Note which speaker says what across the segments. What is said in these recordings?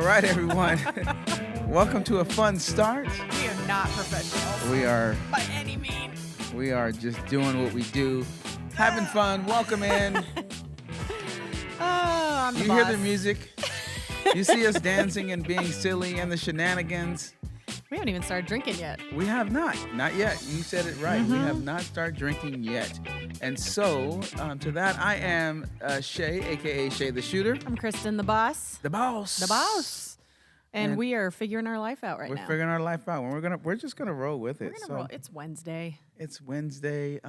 Speaker 1: right, everyone. Welcome to a fun start.
Speaker 2: We are not professionals.
Speaker 1: We are
Speaker 2: by any means.
Speaker 1: We are just doing what we do, having fun. Welcome in.
Speaker 2: I'm the
Speaker 1: You
Speaker 2: boss.
Speaker 1: hear the music. You see us dancing and being silly and the shenanigans.
Speaker 2: We haven't even started drinking yet.
Speaker 1: We have not yet. You said it right. We have not started drinking yet. And so, to that, I am Shay, a.k.a. Shay the Shooter.
Speaker 2: I'm Kristin, the boss.
Speaker 1: The boss.
Speaker 2: The boss. And we are figuring our life out right now.
Speaker 1: We're figuring our life out. We're just gonna roll with it.
Speaker 2: Roll. It's Wednesday.
Speaker 1: It's Wednesday.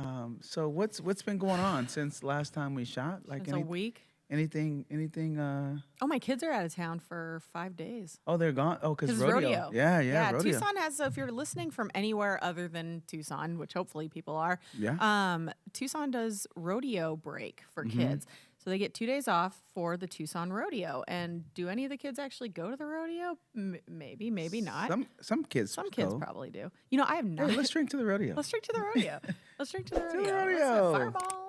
Speaker 1: So what's been going on since last time we shot?
Speaker 2: It's a week.
Speaker 1: Anything?
Speaker 2: Oh, my kids are out of town for 5 days.
Speaker 1: Oh, they're gone. Oh, because
Speaker 2: rodeo.
Speaker 1: Yeah. Rodeo.
Speaker 2: Tucson has. So if you're listening from anywhere other than Tucson, which hopefully people are, Tucson does rodeo break for kids. So they get 2 days off for the Tucson rodeo. And do any of the kids actually go to the rodeo? Maybe, maybe not.
Speaker 1: Some kids.
Speaker 2: Some kids probably do. You know, I have not.
Speaker 1: Hey, let's drink to the rodeo.
Speaker 2: Let's drink to the rodeo. Let's drink to the rodeo.
Speaker 1: To the rodeo.
Speaker 2: Let's have Fireball.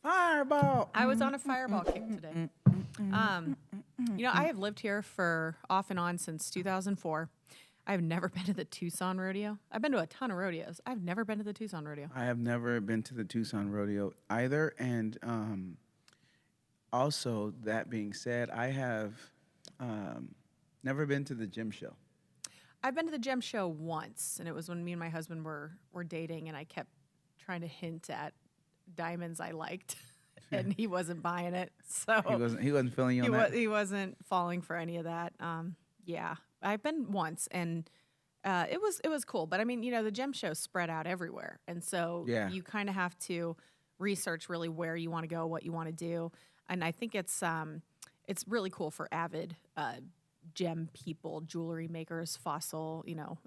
Speaker 1: Fireball.
Speaker 2: I was on a fireball kick today. You know, I have lived here for off and on since 2004. I've never been to the Tucson rodeo. I've been to a ton of rodeos. I've never been to the Tucson rodeo.
Speaker 1: I have never been to the Tucson rodeo either. And also, that being said, I have never been to the gym show.
Speaker 2: I've been to the gem show once, and it was when me and my husband were dating, and I kept trying to hint at diamonds I liked, and he wasn't buying it. So
Speaker 1: he wasn't feeling you on that.
Speaker 2: He wasn't falling for any of that. Yeah, I've been once, and it was cool. But I mean, you know, the gem show's spread out everywhere, and so you kind of have to research really where you want to go, what you want to do, and I think it's really cool for avid gem people, jewelry makers, fossil, you know,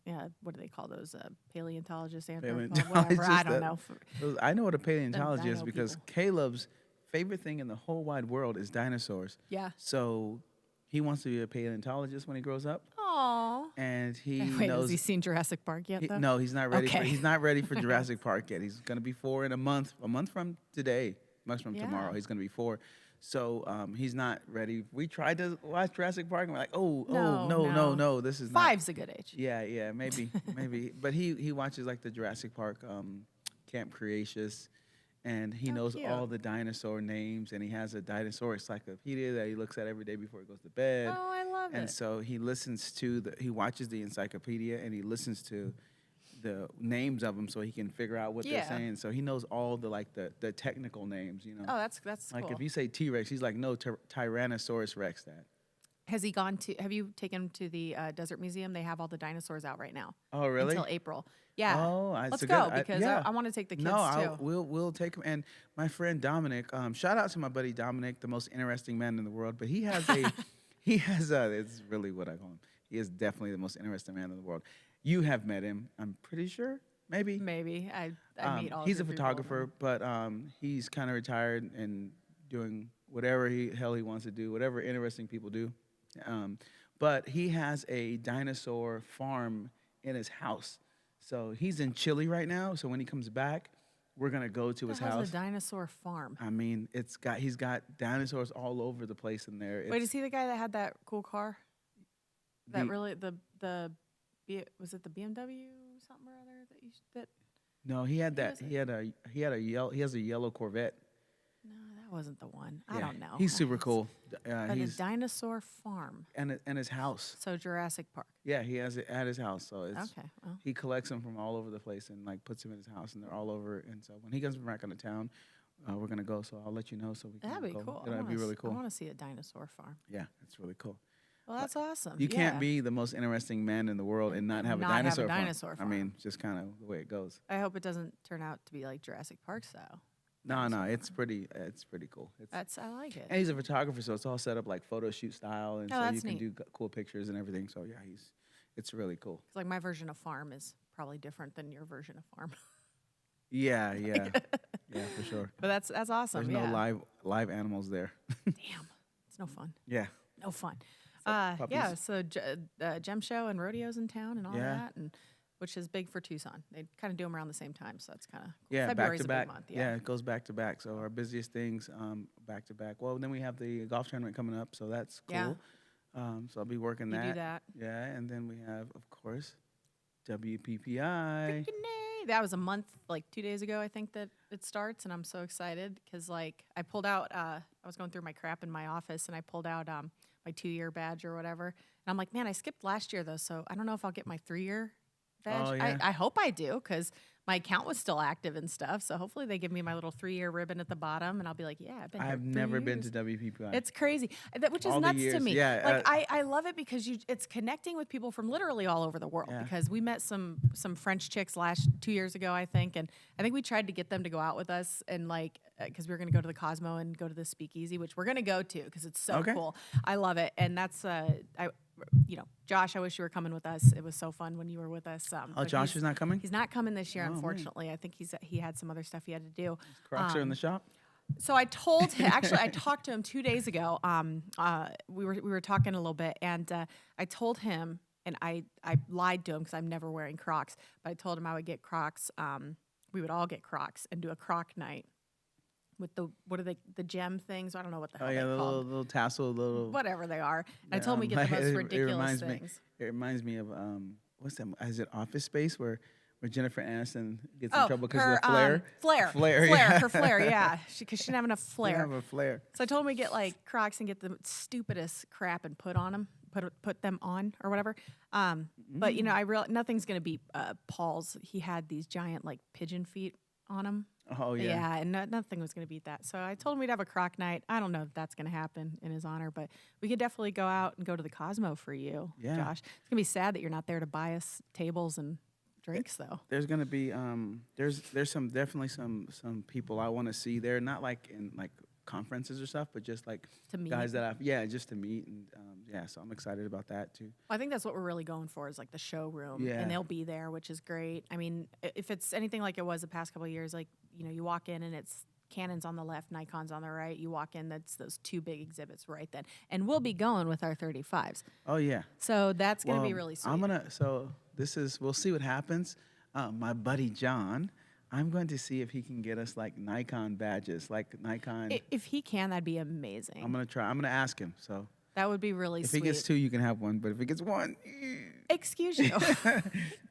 Speaker 2: what do they call those? Paleontologists, anthropologists, whatever. I don't know.
Speaker 1: I know what a paleontologist is because Caleb's favorite thing in the whole wide world is dinosaurs.
Speaker 2: Yeah.
Speaker 1: So he wants to be a paleontologist when he grows up.
Speaker 2: Aww.
Speaker 1: And he
Speaker 2: Wait,
Speaker 1: knows.
Speaker 2: has he seen Jurassic Park yet, though?
Speaker 1: No, he's not ready.
Speaker 2: Okay.
Speaker 1: He's not ready for Jurassic Park yet. He's going to be 4 in a month from today. Month from tomorrow, he's going to be 4. So he's not ready. We tried to watch Jurassic Park, and we're like, no, this is
Speaker 2: 5's a good age.
Speaker 1: Yeah, maybe. But he watches like the Jurassic Park Camp Cretaceous, and he knows all the dinosaur names, and he has a dinosaur encyclopedia that he looks at every day before he goes to bed.
Speaker 2: Oh, I love it.
Speaker 1: And so he listens to he watches the encyclopedia, and he listens to the names of them so he can figure out what they're saying. So he knows all the technical names, you know.
Speaker 2: Oh, that's
Speaker 1: like
Speaker 2: cool.
Speaker 1: if you say T-Rex, he's like, no, Tyrannosaurus Rex that.
Speaker 2: Have you taken him to the Desert Museum? They have all the dinosaurs out right now.
Speaker 1: Oh, really?
Speaker 2: Until April. Yeah.
Speaker 1: Oh,
Speaker 2: let's go because I want to take the kids too.
Speaker 1: We'll take him. And my friend Dominic, shout out to my buddy Dominic, the most interesting man in the world. But he has it's really what I call him. He is definitely the most interesting man in the world. You have met him, I'm pretty sure. Maybe.
Speaker 2: I meet all.
Speaker 1: He's a photographer, but he's kind of retired and doing whatever he wants to do, whatever interesting people do. But he has a dinosaur farm in his house. So he's in Chile right now. So when he comes back, we're gonna go to his house.
Speaker 2: A dinosaur farm.
Speaker 1: I mean, he's got dinosaurs all over the place in there.
Speaker 2: Wait, is he the guy that had that cool car? Was it the BMW something or other
Speaker 1: No, he had that. He has a yellow Corvette.
Speaker 2: No, that wasn't the one. I don't know.
Speaker 1: He's super cool.
Speaker 2: But he's a dinosaur farm.
Speaker 1: And his house.
Speaker 2: So Jurassic Park.
Speaker 1: Yeah, he has it at his house. So it's
Speaker 2: okay. Well.
Speaker 1: He collects them from all over the place and like puts them in his house, and they're all over. And so when he comes back into town, we're gonna go. So I'll let you know so we can.
Speaker 2: That'd be cool.
Speaker 1: That'd be really cool.
Speaker 2: I want to see a dinosaur farm.
Speaker 1: Yeah, it's really cool.
Speaker 2: Well, that's awesome.
Speaker 1: You can't be the most interesting man in the world and not have a dinosaur farm. I mean, just kind of the way it goes.
Speaker 2: I hope it doesn't turn out to be like Jurassic Park style.
Speaker 1: No, it's pretty cool.
Speaker 2: I like it.
Speaker 1: And he's a photographer, so it's all set up like photo shoot style, and so you can do cool pictures and everything. So yeah, it's really cool.
Speaker 2: Because like my version of farm is probably different than your version of farm.
Speaker 1: Yeah, for sure.
Speaker 2: But that's awesome.
Speaker 1: There's no live animals there.
Speaker 2: Damn, it's no fun.
Speaker 1: Yeah,
Speaker 2: no fun. So gem show and rodeos in town and all that, and which is big for Tucson. They kind of do them around the same time, so that's kind of cool.
Speaker 1: Yeah,
Speaker 2: February's
Speaker 1: back to back.
Speaker 2: a big month.
Speaker 1: Yeah, it goes back to back. So our busiest things back to back. Well, then we have the golf tournament coming up, so that's cool.
Speaker 2: Yeah.
Speaker 1: So I'll be working
Speaker 2: You
Speaker 1: that.
Speaker 2: do that.
Speaker 1: Yeah, and then we have, of course, WPPI.
Speaker 2: That was a month, like 2 days ago, I think that it starts, and I'm so excited because, like, I pulled out. I was going through my crap in my office, and I pulled out my 2-year badge or whatever. And I'm like, man, I skipped last year though, so I don't know if I'll get my 3-year badge.
Speaker 1: Oh, yeah.
Speaker 2: I hope I do because my account was still active and stuff. So hopefully they give me my little 3-year ribbon at the bottom, and I'll be like, yeah, I've been here
Speaker 1: I've
Speaker 2: 3
Speaker 1: never been
Speaker 2: years.
Speaker 1: to WPPI.
Speaker 2: It's crazy, which is
Speaker 1: All the
Speaker 2: nuts to
Speaker 1: years,
Speaker 2: me.
Speaker 1: yeah,
Speaker 2: Like I love it because it's connecting with people from literally all over the world.
Speaker 1: Yeah.
Speaker 2: Because we met some French chicks 2 years ago, I think, and I think we tried to get them to go out with us, and like because we were going to go to the Cosmo and go to the Speakeasy, which we're going to go to because it's so
Speaker 1: Okay.
Speaker 2: cool. I love it, and that's Josh, I wish you were coming with us. It was so fun when you were with us.
Speaker 1: Oh, Josh is not coming?
Speaker 2: He's not coming this year,
Speaker 1: Oh, man.
Speaker 2: unfortunately. I think he had some other stuff he had to do.
Speaker 1: Crocs are in the shop?
Speaker 2: So I told him, actually, I talked to him 2 days ago. We were talking a little bit, and I told him, and I lied to him because I'm never wearing Crocs, but I told him I would get Crocs. We would all get Crocs and do a Croc night with the gem things? I don't know what the hell they're
Speaker 1: the
Speaker 2: called.
Speaker 1: little tassel, little
Speaker 2: Whatever they are. And I told him we get the most ridiculous things.
Speaker 1: It reminds me of what's that? Is it Office Space where Jennifer Aniston gets in trouble because of the flare?
Speaker 2: Flare,
Speaker 1: yeah.
Speaker 2: her flare, yeah, because she didn't have enough flare.
Speaker 1: Have a flare.
Speaker 2: So I told him we get like Crocs and get the stupidest crap and put them on or whatever. But nothing's gonna beat Paul's. He had these giant like pigeon feet on him.
Speaker 1: Oh yeah.
Speaker 2: Yeah, and nothing was gonna beat that. So I told him we'd have a Croc night. I don't know if that's gonna happen in his honor, but we could definitely go out and go to the Cosmo for you,
Speaker 1: Yeah.
Speaker 2: Josh. It's gonna be sad that you're not there to buy us tables and drinks though.
Speaker 1: There's gonna be there's definitely some people I want to see there, not like in like conferences or stuff, but just like
Speaker 2: To meet.
Speaker 1: guys that just to meet, and so I'm excited about that too.
Speaker 2: I think that's what we're really going for is like the showroom,
Speaker 1: Yeah.
Speaker 2: and they'll be there, which is great. I mean, if it's anything like it was the past couple of years, like you walk in and it's Canon's on the left, Nikon's on the right. You walk in, that's those two big exhibits right then, and we'll be going with our 35s.
Speaker 1: Oh yeah.
Speaker 2: So that's gonna be
Speaker 1: Well,
Speaker 2: really sweet.
Speaker 1: We'll see what happens. My buddy John, I'm going to see if he can get us like Nikon badges, like Nikon.
Speaker 2: If he can, that'd be amazing.
Speaker 1: I'm gonna try. I'm gonna ask him. So
Speaker 2: That would be really
Speaker 1: if
Speaker 2: sweet.
Speaker 1: he gets 2, you can have 1. But if he gets 1,
Speaker 2: Excuse you,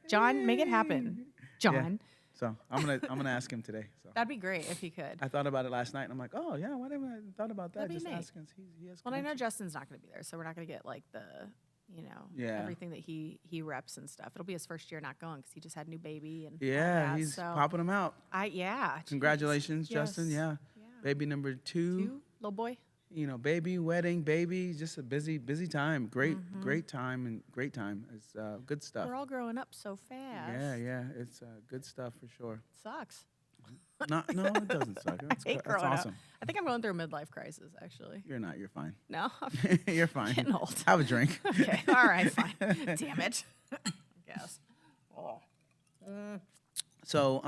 Speaker 2: John, make it happen, John.
Speaker 1: So I'm gonna ask him today. So
Speaker 2: That'd be great if he could.
Speaker 1: I thought about it last night, and I'm like, oh yeah, why didn't I thought about that?
Speaker 2: That'd be
Speaker 1: Just
Speaker 2: neat.
Speaker 1: ask him. He has
Speaker 2: Well, I know
Speaker 1: connections.
Speaker 2: Justin's not going to be there, so we're not going to get like the,
Speaker 1: Yeah.
Speaker 2: everything that he reps and stuff. It'll be his first year not going because he just had a new baby and all
Speaker 1: Yeah,
Speaker 2: that,
Speaker 1: he's
Speaker 2: so
Speaker 1: popping them out.
Speaker 2: geez.
Speaker 1: Congratulations, Justin.
Speaker 2: Yes.
Speaker 1: Yeah. Baby number 2.
Speaker 2: Two, little boy.
Speaker 1: Baby, wedding, baby, just a busy time. Great time and great time. It's good stuff.
Speaker 2: We're all growing up so fast.
Speaker 1: Yeah, it's good stuff for sure.
Speaker 2: Sucks.
Speaker 1: No, it doesn't suck. It's,
Speaker 2: I hate
Speaker 1: it's
Speaker 2: growing
Speaker 1: awesome.
Speaker 2: up. I think I'm going through a midlife crisis, actually.
Speaker 1: You're not. You're fine.
Speaker 2: No, I'm
Speaker 1: You're fine.
Speaker 2: getting old.
Speaker 1: Have a drink.
Speaker 2: Okay, all right, fine. Damn it. I guess.
Speaker 1: So,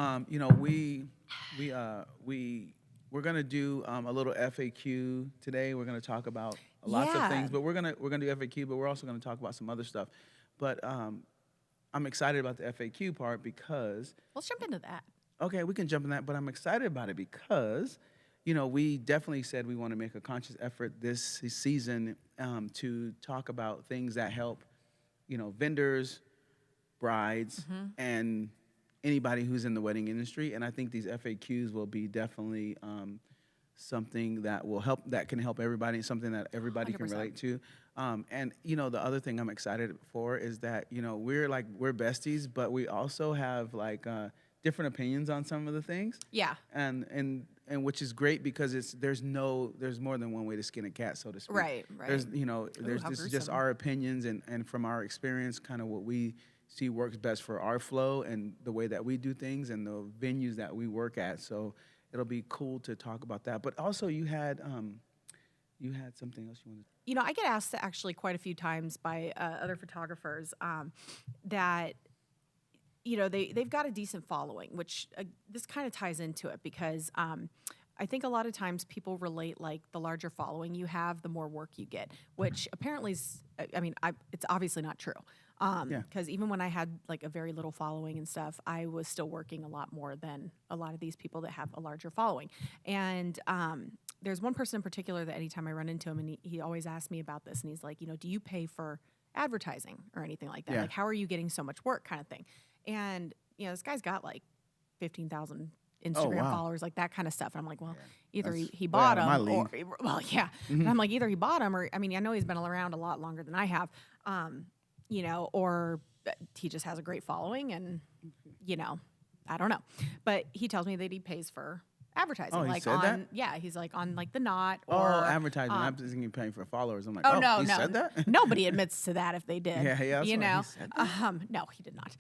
Speaker 1: we're gonna do a little FAQ today. We're gonna talk about lots of things, but we're gonna do FAQ, but we're also gonna talk about some other stuff. But I'm excited about the FAQ part because
Speaker 2: Let's jump into that.
Speaker 1: okay, we can jump in that, but I'm excited about it because we definitely said we want to make a conscious effort this season to talk about things that help vendors, brides, and anybody who's in the wedding industry. And I think these FAQs will be definitely something that will help, that can help everybody, something that everybody can
Speaker 2: 100%.
Speaker 1: relate to. And the other thing I'm excited for is that we're besties, but we also have like different opinions on some of the things.
Speaker 2: Yeah.
Speaker 1: And which is great because there's more than one way to skin a cat, so to speak.
Speaker 2: Right.
Speaker 1: There's
Speaker 2: how
Speaker 1: this is just
Speaker 2: gruesome.
Speaker 1: our opinions and from our experience, kind of what we see works best for our flow and the way that we do things and the venues that we work at. So it'll be cool to talk about that. But also you had something else you wanted.
Speaker 2: I get asked actually quite a few times by other photographers that they've got a decent following, which this kind of ties into it because I think a lot of times people relate like the larger following you have, the more work you get, which apparently is, it's obviously not true. Because even when I had like a very little following and stuff, I was still working a lot more than a lot of these people that have a larger following. And there's one person in particular that anytime I run into him, and he always asks me about this, and he's like, do you pay for advertising or anything like that?
Speaker 1: Yeah.
Speaker 2: Like, how are you getting so much work, kind of thing? And this guy's got like 15,000 Instagram followers, like that kind of stuff. And I'm like, well, either he bought them or, well, yeah. And I'm like, either he bought them or, I mean, I know he's been around a lot longer than I have, or he just has a great following and, I don't know. But he tells me that he pays for advertising.
Speaker 1: Oh,
Speaker 2: like
Speaker 1: he said that?
Speaker 2: Yeah, he's like on like the Knot
Speaker 1: or advertising. I'm just thinking paying for followers. I'm like,
Speaker 2: no,
Speaker 1: he said that?
Speaker 2: Nobody admits to that if they did.
Speaker 1: Yeah, he said that?
Speaker 2: No, he did not.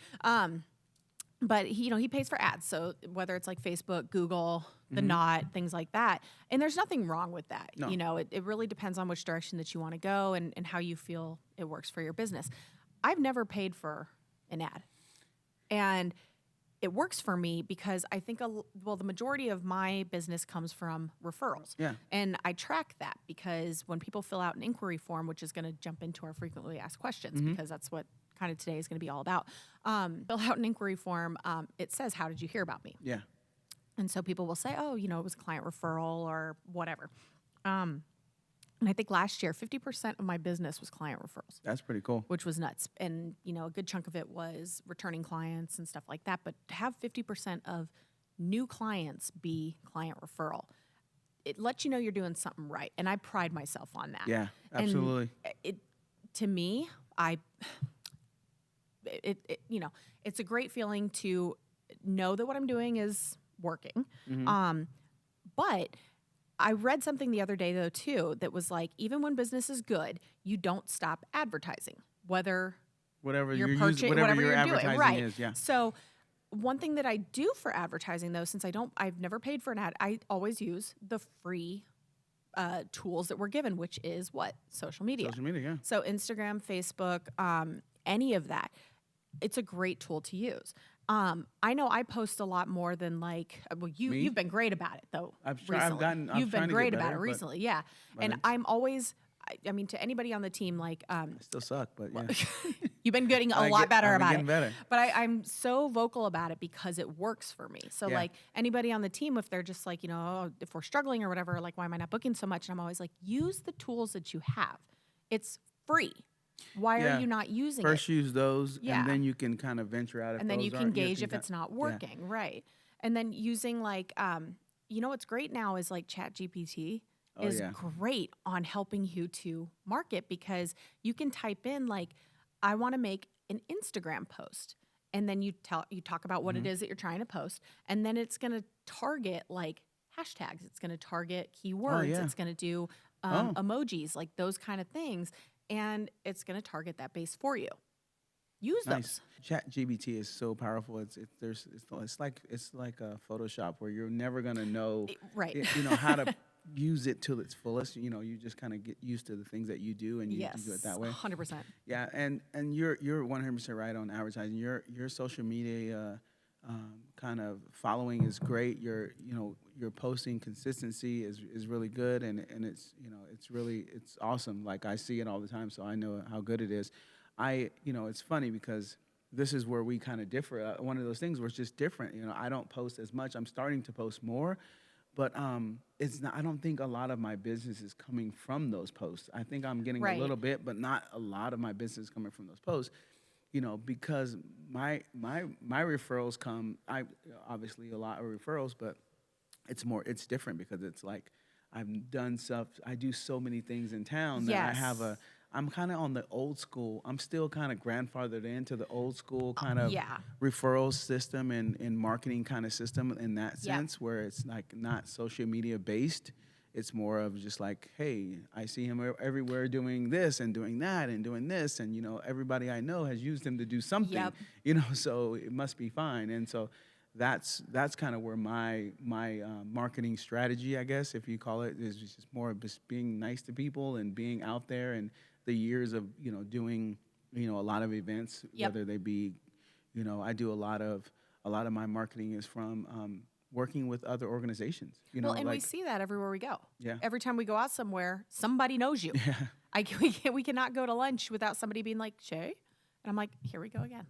Speaker 2: But he pays for ads. So whether it's like Facebook, Google, the Knot, things like that. And there's nothing wrong with that.
Speaker 1: No.
Speaker 2: It really depends on which direction that you want to go and how you feel it works for your business. I've never paid for an ad. And it works for me because I think, the majority of my business comes from referrals.
Speaker 1: Yeah.
Speaker 2: And I track that because when people fill out an inquiry form, which is going to jump into our frequently asked questions because that's what kind of today is going to be all about. Fill out an inquiry form. It says, how did you hear about me?
Speaker 1: Yeah.
Speaker 2: And so people will say, it was a client referral or whatever. And I think last year, 50% of my business was client referrals.
Speaker 1: That's pretty cool.
Speaker 2: Which was nuts. And, a good chunk of it was returning clients and stuff like that. But to have 50% of new clients be client referral, it lets you know you're doing something right. And I pride myself on that.
Speaker 1: Yeah, absolutely.
Speaker 2: And to me, it's a great feeling to know that what I'm doing is working. But I read something the other day, though, too, that was like, even when business is good, you don't stop advertising, whatever you're
Speaker 1: advertising
Speaker 2: right.
Speaker 1: is. Yeah.
Speaker 2: So one thing that I do for advertising, though, since I've never paid for an ad, I always use the free tools that we're given, which is what? Social media.
Speaker 1: Social media, yeah.
Speaker 2: So Instagram, Facebook, any of that. It's a great tool to use. I know I post a lot more than you've been great about it though. You've been great about it recently. Yeah. And I'm always, to anybody on the team, I
Speaker 1: still suck, but yeah.
Speaker 2: You've been getting a lot better about it.
Speaker 1: Better.
Speaker 2: But I'm so vocal about it because it works for me. So anybody on the team, if they're just if we're struggling or whatever, why am I not booking so much? And I'm always like, use the tools that you have. It's free. Why are you not using it?
Speaker 1: First use those, and then you can kind of venture out.
Speaker 2: And then you can gauge if it's not working, right? And then using what's great now is ChatGPT is great on helping you to market because you can type in I want to make an Instagram post, and then you talk about what it is that you're trying to post, and then it's going to target hashtags, it's going to target keywords, it's going to do emojis, those kind of things. And it's going to target that base for you. Use those.
Speaker 1: ChatGPT is so powerful. It's like a Photoshop where you're never going to know how to use it till its fullest. You just kind of get used to the things that you do and you do it that way.
Speaker 2: 100%.
Speaker 1: Yeah, and you're 100% right on advertising. Your social media kind of following is great. Your posting consistency is really good, and it's it's awesome. I see it all the time, so I know how good it is. It's funny because this is where we kind of differ. One of those things where it's just different. I don't post as much. I'm starting to post more, but it's not. I don't think a lot of my business is coming from those posts. I think I'm getting a little bit, but not a lot of my business is coming from those posts. Because my referrals come. I obviously a lot of referrals, but it's different because it's I've done stuff. I do so many things in town that I'm kind of on the old school. I'm still kind of grandfathered into the old school kind of referral system and marketing kind of system in that sense, where it's not social media based. It's more of just hey, I see him everywhere doing this and doing that and doing this, and everybody I know has used him to do something. So it must be fine. And so that's kind of where my marketing strategy, I guess, if you call it, is just more of just being nice to people and being out there, and the years of doing a lot of events, whether they be I do a lot of my marketing is from working with other organizations.
Speaker 2: We see that everywhere we go.
Speaker 1: Yeah.
Speaker 2: Every time we go out somewhere, somebody knows you.
Speaker 1: Yeah.
Speaker 2: We cannot go to lunch without somebody being like, Shay, And I'm like, here we go again.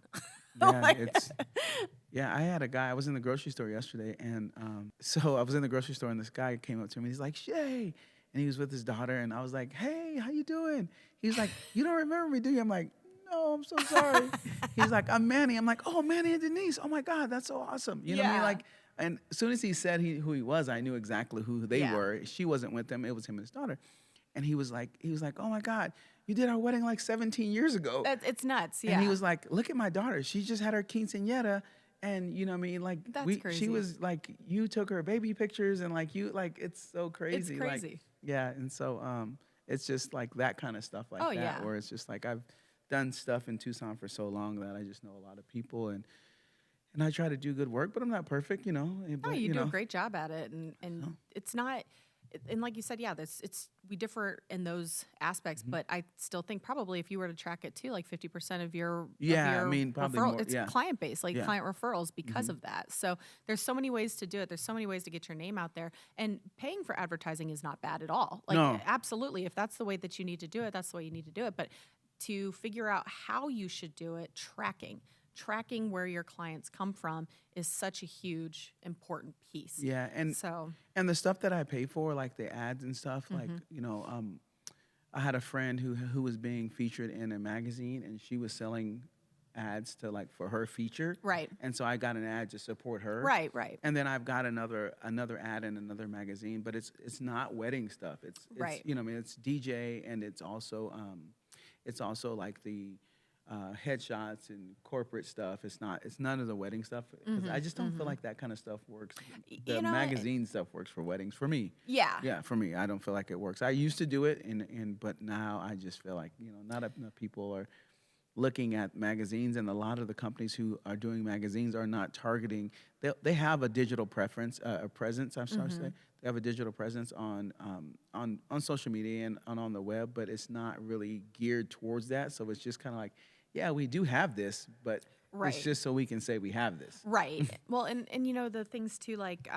Speaker 1: I had a guy, I was in the grocery store yesterday, and so I was in the grocery store, and this guy came up to me, he's like, Shay, and he was with his daughter, and I was like, hey, how you doing? He's like, you don't remember me, do you? I'm like, no, I'm so sorry. He's like, I'm Manny. I'm like, oh, Manny and Denise. Oh my God, that's so awesome. You know what I mean? Like, and as soon as he said who he was, I knew exactly who they were. She wasn't with them. It was him and his daughter. And he was like, oh my God, you did our wedding like 17 years ago.
Speaker 2: It's nuts. Yeah.
Speaker 1: And he was like, look at my daughter. She just had her quinceañera. And you know what I mean? Like,
Speaker 2: that's crazy.
Speaker 1: She was like, you took her baby pictures, and like it's so crazy.
Speaker 2: It's crazy.
Speaker 1: Like, yeah. And so it's just like that kind of stuff like that, where it's just like I've done stuff in Tucson for so long that I just know a lot of people, and I try to do good work, but I'm not perfect, you know. But,
Speaker 2: no, you do a great job at it, and it's not. And like you said, we differ in those aspects, but I still think probably if you were to track it too, like 50% of your
Speaker 1: I mean, probably
Speaker 2: referral,
Speaker 1: more,
Speaker 2: it's client base, like client referrals because of that. So there's so many ways to do it. There's so many ways to get your name out there, and paying for advertising is not bad at all. Like absolutely, if that's the way that you need to do it, that's the way you need to do it. But to figure out how you should do it, tracking where your clients come from is such a huge, important piece.
Speaker 1: Yeah, and the stuff that I pay for, like the ads and stuff, like, you know, I had a friend who was being featured in a magazine, and she was selling ads to like for her feature.
Speaker 2: Right.
Speaker 1: And so I got an ad to support her.
Speaker 2: Right.
Speaker 1: And then I've got another ad in another magazine, but it's not wedding stuff. It's you know, I mean, it's DJ, and it's also like the headshots and corporate stuff. It's none of the wedding stuff, because I just don't feel like that kind of stuff works. The magazine stuff works for weddings for me. Yeah, for me, I don't feel like it works. I used to do it, but now I just feel like, you know, not enough people are looking at magazines, and a lot of the companies who are doing magazines are not targeting. They have a digital presence. I'm sorry to say. They have a digital presence on social media and on the web, but it's not really geared towards that. So it's just kind of like, yeah, we do have this, but it's just so we can say we have this.
Speaker 2: Right. Well, and you know, the things too, like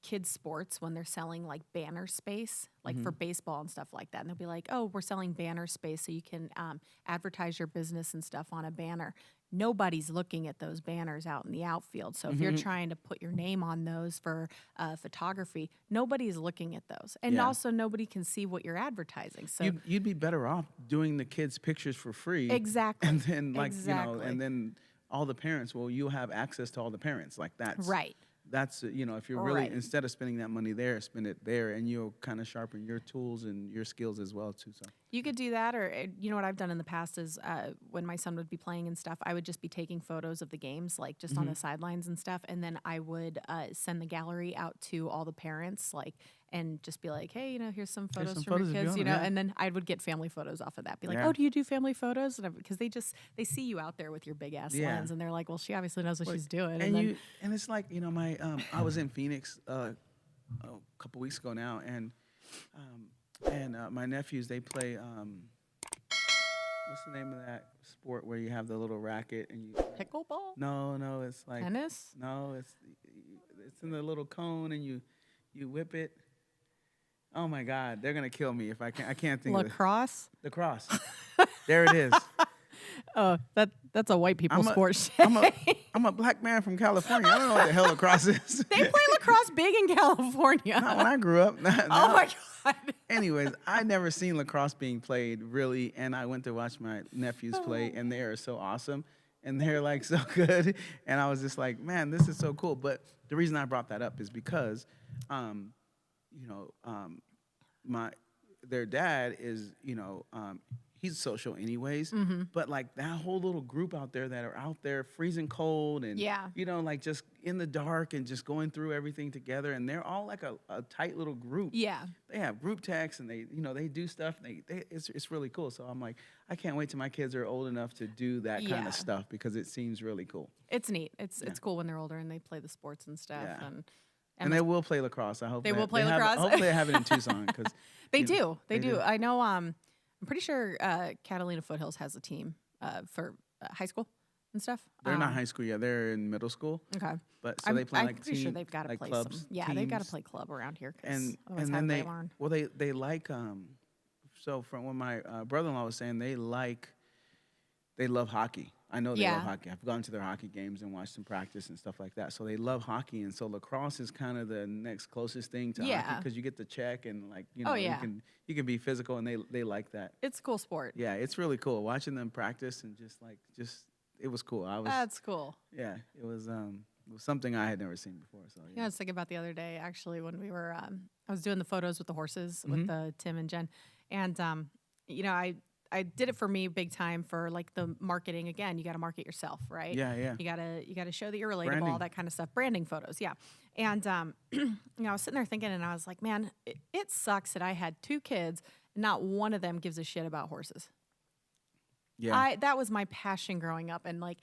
Speaker 2: kids sports, when they're selling like banner space, like for baseball and stuff like that. And they'll be like, oh, we're selling banner space so you can advertise your business and stuff on a banner. Nobody's looking at those banners out in the outfield. So if you're trying to put your name on those for photography, nobody's looking at those. And also nobody can see what you're advertising. So
Speaker 1: you'd be better off doing the kids' pictures for free.
Speaker 2: Exactly.
Speaker 1: And then you know, and then all the parents, well, you'll have access to all the parents. Like that's
Speaker 2: right.
Speaker 1: That's, you know, if you're really, instead of spending that money there, spend it there, and you'll kind of sharpen your tools and your skills as well, too. So
Speaker 2: you could do that, or, you know, what I've done in the past is when my son would be playing and stuff, I would just be taking photos of the games, like just on the sidelines and stuff, and then I would send the gallery out to all the parents, like, and just be like, hey, you know, here's some photos from your kids, you know, and then I would get family photos off of that. Be like, oh, do you do family photos? And because they see you out there with your big ass lens, and they're like, well, she obviously knows what she's doing.
Speaker 1: And it's like, you know, my I was in Phoenix a couple weeks ago now, and my nephews, they play what's the name of that sport where you have the little racket and you
Speaker 2: pickleball?
Speaker 1: No, it's like
Speaker 2: tennis.
Speaker 1: No, it's in the little cone and you whip it. Oh my God, they're gonna kill me if I can't think
Speaker 2: lacrosse?
Speaker 1: of it. Lacrosse. There it is.
Speaker 2: Oh, that's a white people sport.
Speaker 1: I'm a black man from California. I don't know what the hell lacrosse is.
Speaker 2: They play lacrosse big in California.
Speaker 1: Not when I grew up.
Speaker 2: Oh my God.
Speaker 1: Anyways, I never seen lacrosse being played really, and I went to watch my nephews play, and they are so awesome, and they're like so good, and I was just like, man, this is so cool. But the reason I brought that up is because, you know, their dad is, you know, he's social anyways, but like that whole little group out there that are out there freezing cold and, you know, like just in the dark and just going through everything together. And they're all like a tight little group. Yeah. They have group texts and they, you know, they do stuff. It's really cool. So I'm like, I can't wait till my kids are old enough to do that kind of stuff because it seems really cool.
Speaker 2: It's neat. It's cool when they're older and they play the sports and stuff.
Speaker 1: Yeah. And they will play lacrosse. I hope
Speaker 2: they will play lacrosse.
Speaker 1: Hopefully they have it in Tucson. Cause,
Speaker 2: they do. I know. I'm pretty sure Catalina Foothills has a team for high school and stuff.
Speaker 1: They're not high school yet. They're in middle school.
Speaker 2: Okay.
Speaker 1: But so they play
Speaker 2: I'm
Speaker 1: like
Speaker 2: pretty sure they've got to
Speaker 1: like
Speaker 2: play
Speaker 1: clubs,
Speaker 2: some. Yeah, they've got to play club around here.
Speaker 1: And then they like so from what my brother-in-law was saying, they like they love hockey. I know they love
Speaker 2: Yeah.
Speaker 1: hockey. I've gone to their hockey games and watched them practice and stuff like that. So they love hockey, and so lacrosse is kind of the next closest thing to hockey
Speaker 2: Yeah.
Speaker 1: because you get the check and like
Speaker 2: Oh,
Speaker 1: you
Speaker 2: yeah.
Speaker 1: can be physical, and they like that.
Speaker 2: It's a cool sport.
Speaker 1: Yeah, it's really cool watching them practice and just it was cool.
Speaker 2: That's cool.
Speaker 1: Yeah, it was something I had never seen before. So
Speaker 2: Yeah, I was thinking about the other day actually when we were I was doing the photos with the horses with Tim and Jen, and you know I did it for me big time for like the marketing. Again, you got to market yourself, right?
Speaker 1: Yeah.
Speaker 2: You gotta show that you're relatable,
Speaker 1: Branding.
Speaker 2: all that kind of stuff. Branding photos, yeah. And you know, I was sitting there thinking, and I was like, man, it sucks that I had 2 kids, and not one of them gives a shit about horses.
Speaker 1: Yeah.
Speaker 2: That was my passion growing up, and like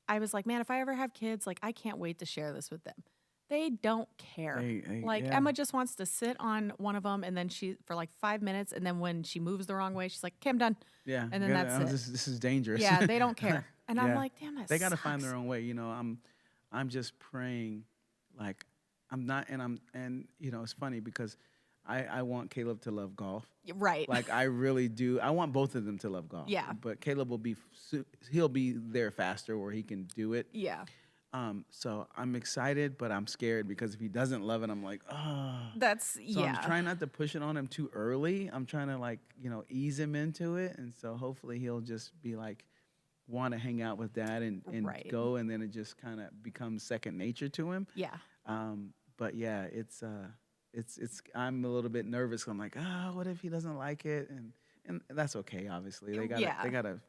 Speaker 2: I was like, man, if I ever have kids, like I can't wait to share this with them. They don't care. Like
Speaker 1: yeah.
Speaker 2: Emma just wants to sit on one of them, and then she for like 5 minutes, and then when she moves the wrong way, she's like, "Okay, I'm done."
Speaker 1: Yeah.
Speaker 2: And then that's it.
Speaker 1: This is dangerous.
Speaker 2: Yeah, they don't care, and I'm
Speaker 1: Yeah.
Speaker 2: like, damn, that
Speaker 1: They got to
Speaker 2: sucks.
Speaker 1: find their own way. You know, I'm just praying, like I'm not, and you know, it's funny because I want Caleb to love golf.
Speaker 2: Right.
Speaker 1: Like I really do. I want both of them to love golf.
Speaker 2: Yeah.
Speaker 1: But Caleb he'll be there faster where he can do it.
Speaker 2: Yeah.
Speaker 1: So I'm excited, but I'm scared because if he doesn't love it, I'm like, oh.
Speaker 2: That's
Speaker 1: So I'm trying not to push it on him too early. I'm trying to like, ease him into it. And so hopefully he'll just be like, want to hang out with dad and
Speaker 2: Right.
Speaker 1: go. And then it just kind of becomes second nature to him.
Speaker 2: Yeah.
Speaker 1: But yeah, I'm a little bit nervous. I'm like, what if he doesn't like it? And that's okay. Obviously they gotta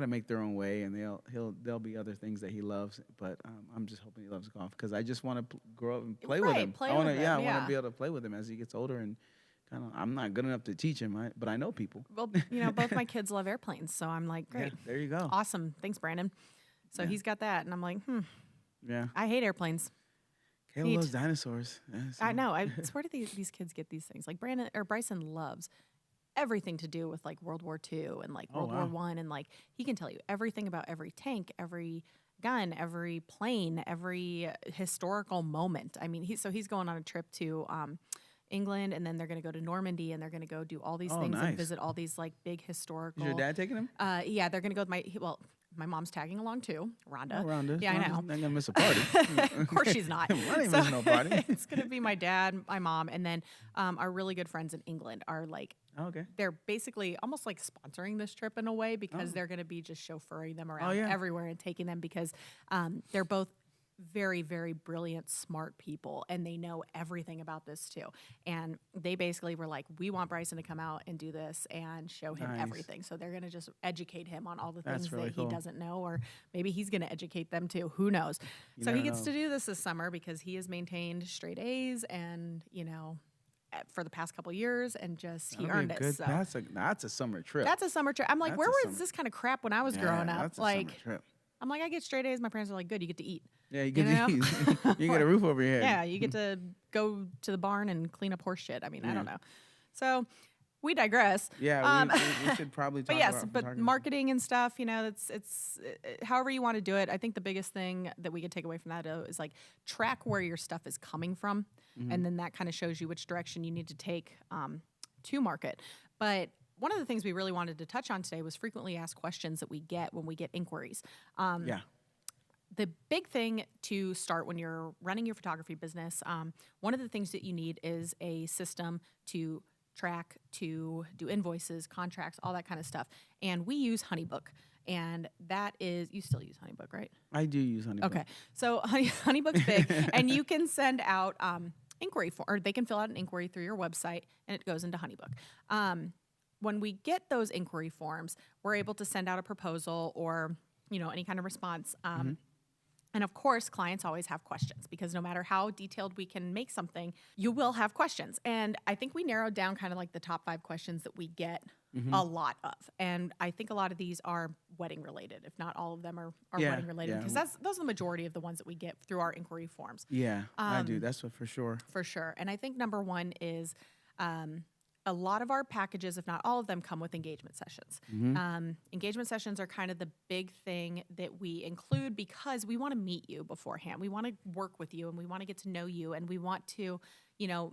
Speaker 1: make their own way, and there'll be other things that he loves. But I'm just hoping he loves golf because I just want to grow up and play with him. I want to be able to play with him as he gets older and kind of. I'm not good enough to teach him, but I know people.
Speaker 2: Well, both my kids love airplanes, so I'm like, great.
Speaker 1: Yeah, there you go.
Speaker 2: Awesome. Thanks, Brandon. So he's got that, and I'm like,
Speaker 1: Yeah.
Speaker 2: I hate airplanes.
Speaker 1: Caleb loves dinosaurs. Yeah, so.
Speaker 2: I know. Where do these kids get these things? Like Bryson loves everything to do with like World War II and like World War One, and like he can tell you everything about every tank, every gun, every plane, every historical moment. I mean, he's going on a trip to England, and then they're going to go to Normandy, and they're going to go do all these things and visit all these like big historical.
Speaker 1: Is your dad taking him?
Speaker 2: Yeah, they're going to go with my mom's tagging along too, Rhonda.
Speaker 1: Oh, Rhonda.
Speaker 2: Yeah,
Speaker 1: Rhonda's
Speaker 2: I know.
Speaker 1: not gonna miss a party.
Speaker 2: Of course she's not.
Speaker 1: I ain't missing no party.
Speaker 2: It's going to be my dad, my mom, and then our really good friends in England are like,
Speaker 1: Okay.
Speaker 2: they're basically almost like sponsoring this trip in a way because they're going to be just chauffeuring them around
Speaker 1: yeah.
Speaker 2: everywhere and taking them because they're both very, very brilliant, smart people, and they know everything about this too. And they basically were like, we want Bryson to come out and do this and show him everything. So they're going to just educate him on all the things
Speaker 1: really
Speaker 2: that
Speaker 1: cool.
Speaker 2: he doesn't know, or maybe he's going to educate them too. Who knows? So he gets to do this summer because he has maintained straight A's and, for the past couple of years, and just he earned it. So
Speaker 1: That's a summer trip.
Speaker 2: that's a summer trip. I'm like, where was this kind of crap when I was growing up?
Speaker 1: That's a
Speaker 2: Like,
Speaker 1: summer trip.
Speaker 2: I'm like, I get straight A's. My parents are like, good, you get to eat.
Speaker 1: Yeah, you get
Speaker 2: know?
Speaker 1: you get a roof over your head.
Speaker 2: Yeah, you get to go to the barn and clean up horse shit. I mean, I don't know. So we digress.
Speaker 1: Yeah, we should probably talk
Speaker 2: But yes,
Speaker 1: about
Speaker 2: but
Speaker 1: photography.
Speaker 2: marketing and stuff, it's however you want to do it. I think the biggest thing that we could take away from that is like track where your stuff is coming from, and then that kind of shows you which direction you need to take to market. But one of the things we really wanted to touch on today was frequently asked questions that we get when we get inquiries.
Speaker 1: Yeah.
Speaker 2: The big thing to start when you're running your photography business, one of the things that you need is a system to track, to do invoices, contracts, all that kind of stuff. And we use HoneyBook. And that is, you still use HoneyBook, right?
Speaker 1: I do use HoneyBook.
Speaker 2: Okay. So HoneyBook's big, and you can send out inquiry form, or they can fill out an inquiry through your website, and it goes into HoneyBook. When we get those inquiry forms, we're able to send out a proposal or any kind of response. And of course, clients always have questions because no matter how detailed we can make something, you will have questions. And I think we narrowed down kind of like the top 5 questions that we get a lot of. And I think a lot of these are wedding related, if not all of them are wedding related, because those are the majority of the ones that we get through our inquiry forms.
Speaker 1: Yeah, I do. That's for sure.
Speaker 2: For sure. And I think number 1 is a lot of our packages, if not all of them, come with engagement sessions. Engagement sessions are kind of the big thing that we include because we want to meet you beforehand. We want to work with you, and we want to get to know you, and we want to,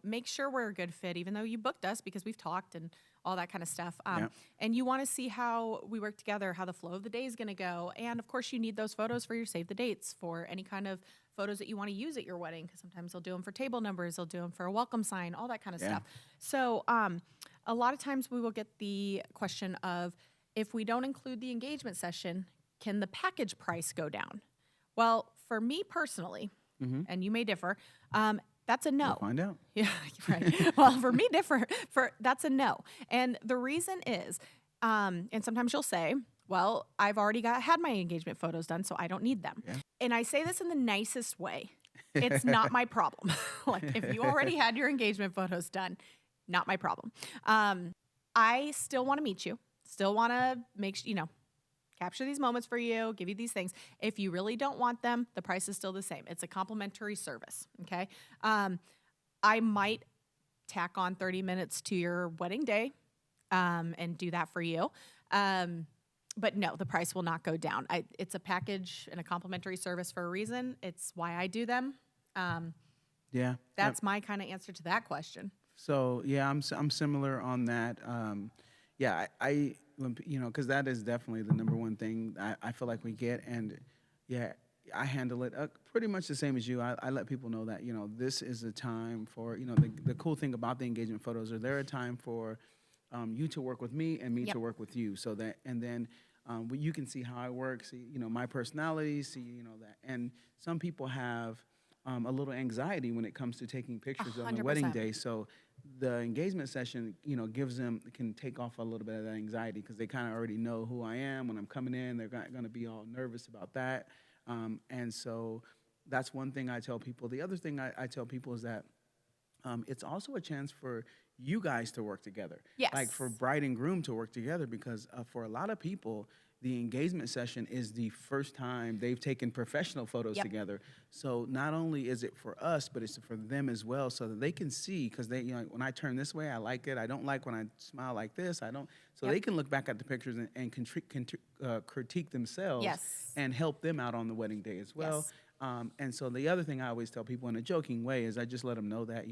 Speaker 2: make sure we're a good fit, even though you booked us because we've talked and all that kind of stuff.
Speaker 1: Yeah.
Speaker 2: And you want to see how we work together, how the flow of the day is going to go. And of course, you need those photos for your save the dates, for any kind of photos that you want to use at your wedding, because sometimes they'll do them for table numbers, they'll do them for a welcome sign, all that kind of stuff. So a lot of times we will get the question of, if we don't include the engagement session, can the package price go down? Well, for me personally, and you may differ, that's a no.
Speaker 1: We'll find out.
Speaker 2: Yeah, right. Well, for me, that's a no. And the reason is, and sometimes you'll say, well, I've already had my engagement photos done, so I don't need them.
Speaker 1: Yeah.
Speaker 2: And I say this in the nicest way. It's not my problem. Like, if you already had your engagement photos done, not my problem. I still want to meet you, still want to capture these moments for you, give you these things. If you really don't want them, the price is still the same. It's a complimentary service, okay? I might tack on 30 minutes to your wedding day and do that for you. But no, the price will not go down. It's a package and a complimentary service for a reason. It's why I do them. That's my kind of answer to that question.
Speaker 1: So yeah, I'm similar on that. I because that is definitely the number one thing I feel like we get, and I handle it pretty much the same as you. I let people know that this is a time for the cool thing about the engagement photos are they're a time for you to work with me and me to work with you, so that and then you can see how I work, see my personality, see that, and some people have a little anxiety when it comes to taking pictures
Speaker 2: 100%.
Speaker 1: on the wedding day. So the engagement session, can take off a little bit of that anxiety, because they kind of already know who I am when I'm coming in. They're going to be all nervous about that. And so that's one thing I tell people. The other thing I tell people is that it's also a chance for you guys to work together.
Speaker 2: Yes.
Speaker 1: Like for bride and groom to work together, because for a lot of people, the engagement session is the first time they've taken professional photos together. So not only is it for us, but it's for them as well, so that they can see, because they, when I turn this way, I like it. I don't like when I smile like this. I don't. So they can look back at the pictures and critique themselves and help them out on the wedding day as well.
Speaker 2: Yes.
Speaker 1: And so the other thing I always tell people in a joking way is I just let them know that,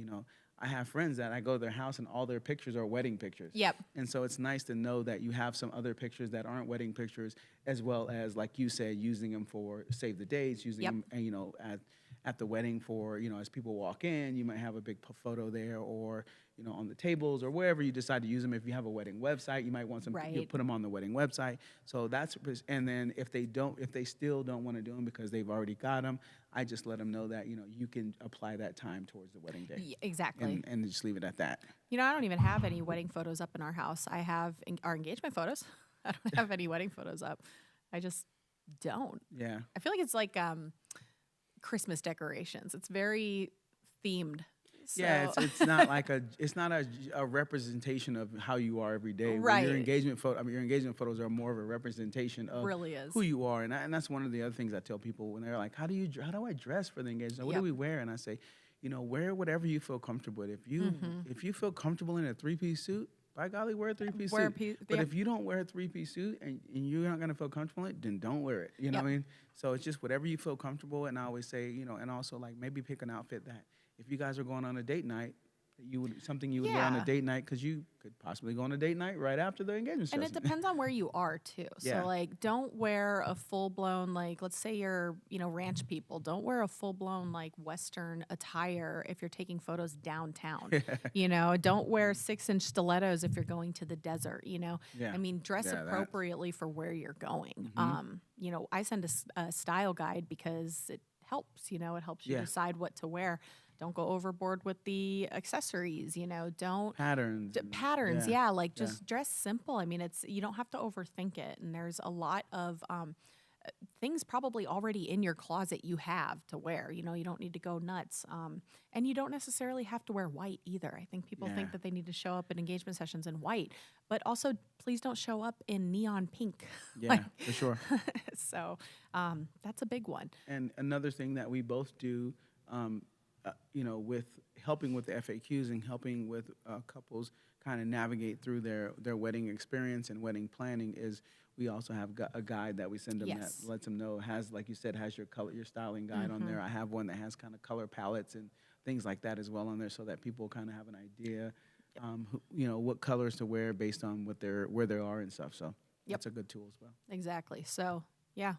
Speaker 1: I have friends that I go to their house and all their pictures are wedding pictures.
Speaker 2: Yep.
Speaker 1: And so it's nice to know that you have some other pictures that aren't wedding pictures, as well as, like you said, using them for save the dates, using them, at the wedding for, as people walk in, you might have a big photo there, or, on the tables, or wherever you decide to use them. If you have a wedding website, you might want some, you put them on the wedding website. So that's, and then if they still don't want to do them because they've already got them, I just let them know that, you can apply that time towards the wedding day.
Speaker 2: Exactly.
Speaker 1: And just leave it at that.
Speaker 2: I don't even have any wedding photos up in our house. I have our engagement photos. I don't have any wedding photos up. I just don't.
Speaker 1: Yeah.
Speaker 2: I feel like it's like Christmas decorations. It's very themed. So.
Speaker 1: Yeah, it's not like a representation of how you are every day.
Speaker 2: Right.
Speaker 1: Your engagement photos are more of a representation of
Speaker 2: really is.
Speaker 1: Who you are, and that's one of the other things I tell people when they're like, "How do I dress for the engagement? What do we wear?" And I say, wear whatever you feel comfortable with. If you feel comfortable in a 3-piece suit, by golly, wear a 3-piece suit. But if you don't wear a 3-piece suit and you're not gonna feel comfortable in it, then don't wear it. You know what I mean? So it's just whatever you feel comfortable. And I always say, and also like maybe pick an outfit that if you guys are going on a date night, you would wear on a date night, because you could possibly go on a date night right after the engagement session.
Speaker 2: And it depends on where you are too. So like, don't wear a full blown, like, let's say you're ranch people. Don't wear a full blown like Western attire if you're taking photos downtown. Don't wear 6-inch stilettos if you're going to the desert. I mean, dress appropriately for where you're going. I send a style guide because it helps. It helps you decide what to wear. Don't go overboard with the accessories, don't
Speaker 1: patterns.
Speaker 2: Just dress simple. I mean, you don't have to overthink it. And there's a lot of things probably already in your closet you have to wear. You don't need to go nuts. And you don't necessarily have to wear white either. I think people think that they need to show up at engagement sessions in white, but also please don't show up in neon pink.
Speaker 1: Yeah, for sure.
Speaker 2: So that's a big one.
Speaker 1: And another thing that we both do, with helping with the FAQs and helping with couples kind of navigate through their wedding experience and wedding planning, is we also have a guide that we send them that lets them know, like you said, has your styling guide on there. I have one that has kind of color palettes and things like that as well on there, so that people kind of have an idea what colors to wear based on where they are and stuff. So that's a good tool as well.
Speaker 2: Exactly. So yeah,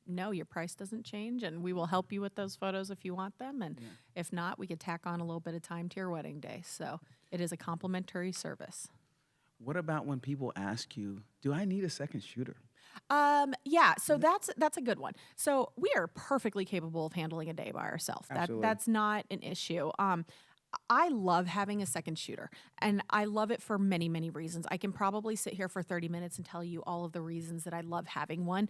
Speaker 2: no, your price doesn't change, and we will help you with those photos if you want them. And if not, we could tack on a little bit of time to your wedding day. So it is a complimentary service.
Speaker 1: What about when people ask you, do I need a second shooter?
Speaker 2: Yeah, so that's a good one. So we are perfectly capable of handling a day by ourselves. That's not an issue. I love having a second shooter, and I love it for many, many reasons. I can probably sit here for 30 minutes and tell you all of the reasons that I love having one.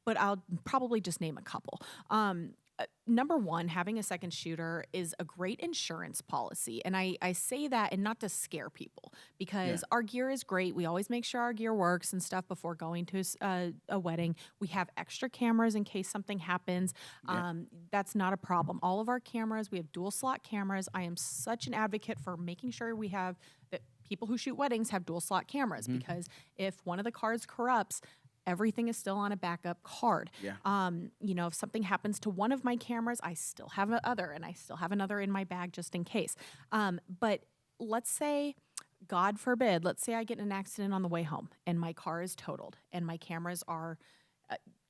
Speaker 2: But I'll probably just name a couple. Number one, having a second shooter is a great insurance policy. And I say that and not to scare people, because our gear is great. We always make sure our gear works and stuff before going to a wedding. We have extra cameras in case something happens. That's not a problem. All of our cameras, we have dual slot cameras. I am such an advocate for making sure we have that people who shoot weddings have dual slot cameras, because if one of the cards corrupts, everything is still on a backup card. If something happens to one of my cameras, I still have another, and I still have another in my bag just in case. But let's say, God forbid, let's say I get in an accident on the way home and my car is totaled and my cameras are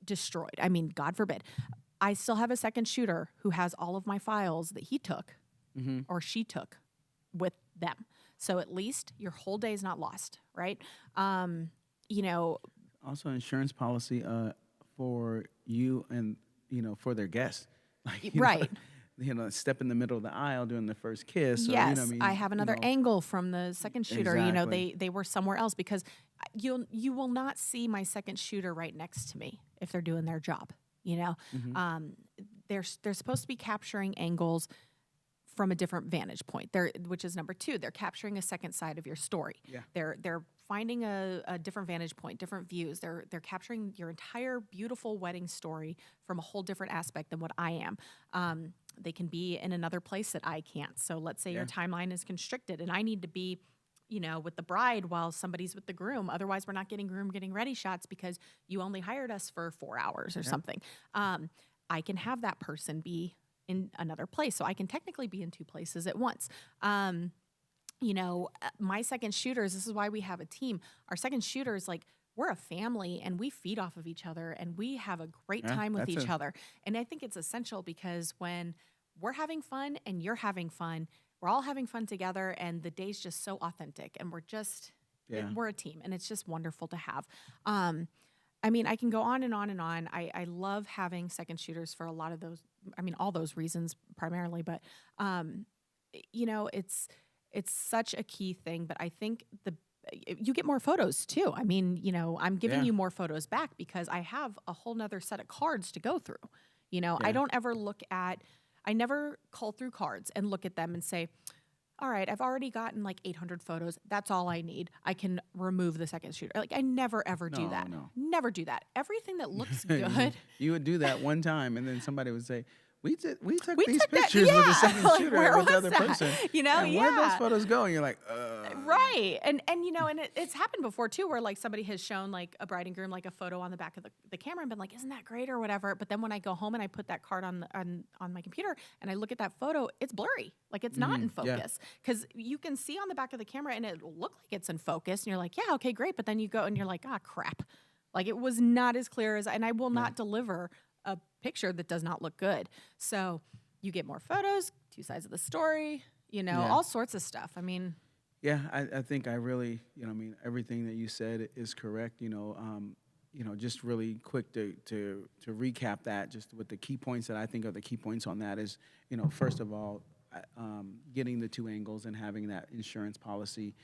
Speaker 2: destroyed. I mean, God forbid. I still have a second shooter who has all of my files that he took or she took with them. So at least your whole day is not lost, right?
Speaker 1: Also, insurance policy for you and for their guests, like step in the middle of the aisle during the first kiss.
Speaker 2: Yes,
Speaker 1: or,
Speaker 2: I have another angle from the second shooter.
Speaker 1: Exactly.
Speaker 2: They were somewhere else, because you will not see my second shooter right next to me if they're doing their job. They're supposed to be capturing angles from a different vantage point, which is number two. They're capturing a second side of your story. They're finding a different vantage point, different views. They're capturing your entire beautiful wedding story from a whole different aspect than what I am. They can be in another place that I can't. So let's say your timeline is constricted and I need to be with the bride while somebody's with the groom. Otherwise, we're not getting groom getting ready shots because you only hired us for 4 hours or something. I can have that person be in another place. So I can technically be in two places at once. My second shooters, this is why we have a team. Our second shooters, we're a family and we feed off of each other and we have a great time with each other. And I think it's essential, because when we're having fun and you're having fun, we're all having fun together, and the day's just so authentic, and we're a team, and it's just wonderful to have. I can go on and on and on. I love having second shooters for a lot of those. All those reasons primarily, but it's such a key thing. But I think you get more photos too. I'm giving you more photos back because I have a whole nother set of cards to go through. I never cull through cards and look at them and say, all right, I've already gotten 800 photos. That's all I need. I can remove the second shooter. I never, ever do that.
Speaker 1: No.
Speaker 2: Never do that. Everything that looks good.
Speaker 1: You would do that one time, and then somebody would say, we took these pictures with the second shooter and with the other person. And where'd those photos go? And you're like,
Speaker 2: Right. And it's happened before too, where somebody has shown a bride and groom a photo on the back of the camera and been like, isn't that great or whatever? But then when I go home and I put that card on my computer and I look at that photo, it's blurry. It's not in focus. Because you can see on the back of the camera and it look like it's in focus. And you're like, yeah, okay, great. But then you go and you're like, crap. It was not as clear and I will not deliver a picture that does not look good. So you get more photos, two sides of the story, all sorts of stuff.
Speaker 1: I think I really, everything that you said is correct. Just really quick to recap that, just with the key points that I think are the key points on that is, first of all, getting the two angles and having that insurance policy.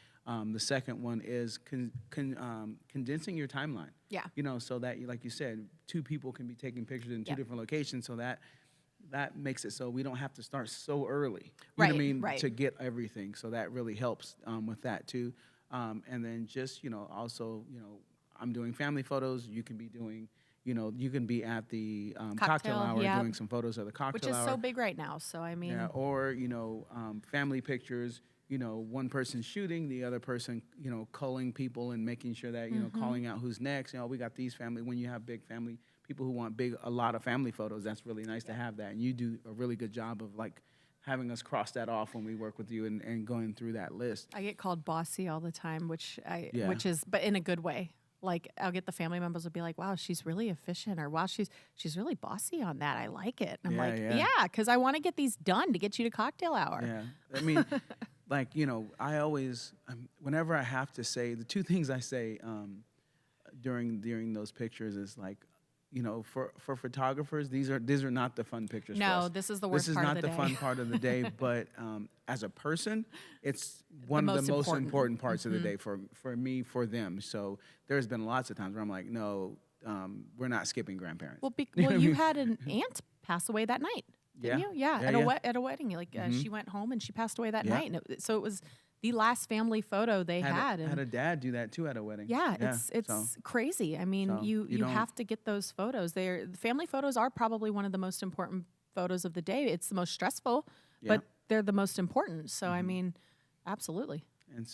Speaker 1: The second one is condensing your timeline. So that, like you said, two people can be taking pictures in two different locations, so that makes it so we don't have to start so early. You know what I mean?
Speaker 2: Right.
Speaker 1: To get everything. So that really helps with that too. And then just, also, I'm doing family photos. You can be doing, you can be at the cocktail hour doing some photos of the cocktail hour.
Speaker 2: Which is so big right now. So,
Speaker 1: or, family pictures, one person shooting, the other person, culling people and making sure that, calling out who's next. We got these family. When you have big family, people who want a lot of family photos, that's really nice to have that. And you do a really good job of having us cross that off when we work with you and going through that list.
Speaker 2: I get called bossy all the time, which is, but in a good way. Like I'll get the family members will be like, wow, she's really efficient, or wow, she's really bossy on that. I like it. And I'm yeah, because I want to get these done to get you to cocktail hour.
Speaker 1: Yeah. I mean, like, I always, whenever I have to say, the two things I say during those pictures is like, for photographers, these are not the fun pictures.
Speaker 2: No,
Speaker 1: for us.
Speaker 2: this is the worst part of the day.
Speaker 1: This is not the fun part of the day, but as a person, it's one of the most important parts of the day for me, for them. So there's been lots of times where I'm like, no, we're not skipping grandparents.
Speaker 2: Well, you had an aunt pass away that night, didn't you? Yeah, at a wedding. Like she went home and she passed away that night. And so it was the last family photo they had.
Speaker 1: Had a dad do that too at a wedding.
Speaker 2: Yeah, it's crazy. I mean, you have to get those photos. Family photos are probably one of the most important photos of the day. It's the most stressful, but they're the most important. So I mean, absolutely.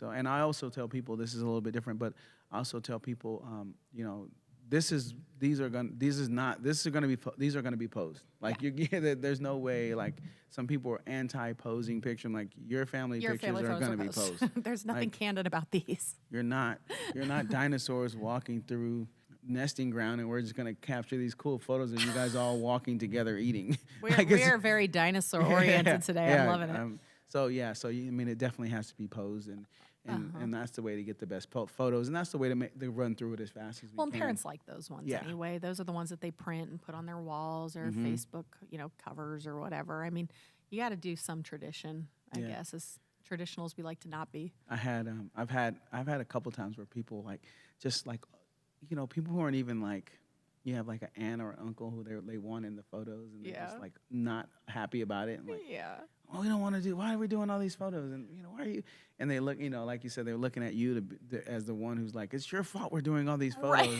Speaker 1: And I also tell people, this is a little bit different, but I also tell people, these are going to be posed. Like there's no way, like some people are anti-posing picture. Like your family pictures are going to be posed.
Speaker 2: There's nothing candid about these.
Speaker 1: You're not dinosaurs walking through nesting ground and we're just going to capture these cool photos of you guys all walking together eating.
Speaker 2: We're very dinosaur oriented today. I'm loving it.
Speaker 1: So it definitely has to be posed, and that's the way to get the best photos, and that's the way to run through it as fast as we can.
Speaker 2: Well, parents like those ones anyway. Those are the ones that they print and put on their walls or Facebook, covers or whatever. I mean, you got to do some tradition, I guess, as traditional as we like to not be.
Speaker 1: I've had a couple times where people people who aren't even like, you have like an aunt or an uncle who they want in the photos and they're just like not happy about it. And like, oh, we don't want to do. Why are we doing all these photos? And why are you? And they look, like you said, they're looking at you as the one who's like, it's your fault we're doing all these photos.